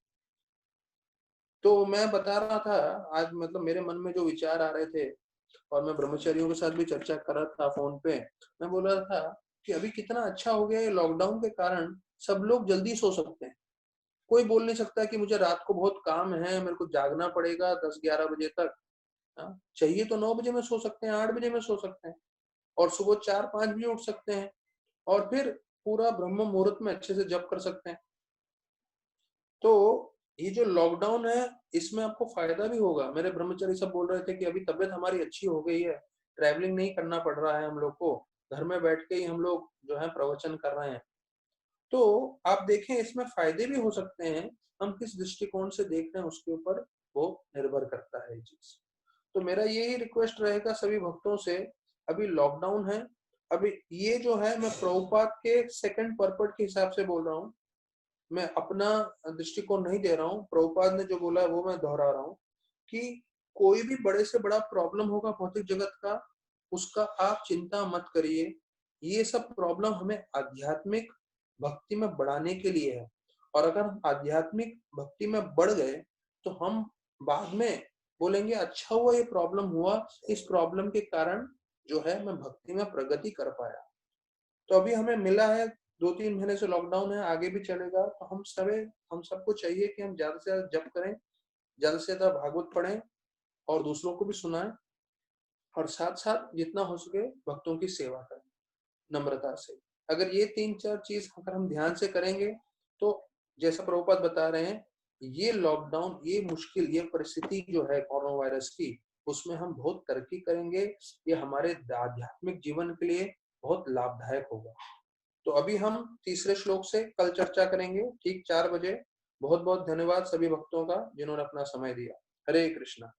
तो मैं बता रहा था आज, मतलब मेरे मन में जो विचार आ रहे थे और मैं ब्रह्मचारियों के साथ भी चर्चा कर रहा था फोन पे। मैं बोल रहा था कि अभी कितना अच्छा हो गया है, लॉकडाउन के कारण सब लोग जल्दी सो सकते हैं। कोई बोल नहीं सकता कि मुझे रात को बहुत काम है, मेरे को जागना पड़ेगा 10-11 बजे तक। हाँ, चाहिए तो 9 बजे में सो सकते हैं, 8 बजे में सो सकते हैं और सुबह 4-5 बजे उठ सकते हैं और फिर पूरा ब्रह्म मुहूर्त में अच्छे से जप कर सकते हैं। तो ये जो लॉकडाउन है इसमें आपको फायदा भी होगा। मेरे ब्रह्मचारी सब बोल रहे थे कि अभी तबीयत हमारी अच्छी हो गई है, ट्रैवलिंग नहीं करना पड़ रहा है हम लोग को, घर में बैठ के ही हम लोग जो है प्रवचन कर रहे हैं। तो आप देखें इसमें फायदे भी हो सकते हैं, हम किस दृष्टिकोण से देख रहे हैं उसके ऊपर वो निर्भर करता है ये चीज। तो मेरा यही रिक्वेस्ट रहेगा सभी भक्तों से, अभी लॉकडाउन है, अभी ये जो है मैं प्रभुपाद के सेकंड पर्पट के हिसाब से बोल रहा हूँ, मैं अपना दृष्टिकोण नहीं दे रहा हूँ। प्रभुपाद ने जो बोला है वो मैं दोहरा रहा हूँ कि कोई भी बड़े से बड़ा प्रॉब्लम होगा भौतिक जगत का, उसका आप चिंता मत करिए। ये सब प्रॉब्लम हमें आध्यात्मिक भक्ति में बढ़ाने के लिए है, और अगर हम आध्यात्मिक भक्ति में बढ़ गए तो हम बाद में बोलेंगे अच्छा हुआ ये प्रॉब्लम हुआ, इस प्रॉब्लम के कारण जो है मैं भक्ति में प्रगति कर पाया। तो अभी हमें मिला है 2-3 महीने से लॉकडाउन है, आगे भी चलेगा, तो हम सबको चाहिए कि हम ज्यादा से ज्यादा जप करें, ज्यादा से ज्यादा भागवत पढ़ें और दूसरों को भी सुनाएं, और साथ साथ जितना हो सके भक्तों की सेवा करें नम्रता से। अगर ये 3-4 चीज अगर हम ध्यान से करेंगे तो जैसा प्रभुपाद बता रहे हैं, ये लॉकडाउन, ये मुश्किल, ये परिस्थिति जो है कोरोना वायरस की, उसमें हम बहुत तरक्की करेंगे। ये हमारे आध्यात्मिक जीवन के लिए बहुत लाभदायक होगा। तो अभी हम तीसरे श्लोक से कल चर्चा करेंगे ठीक 4 बजे। बहुत बहुत धन्यवाद सभी भक्तों का जिन्होंने अपना समय दिया। हरे कृष्णा।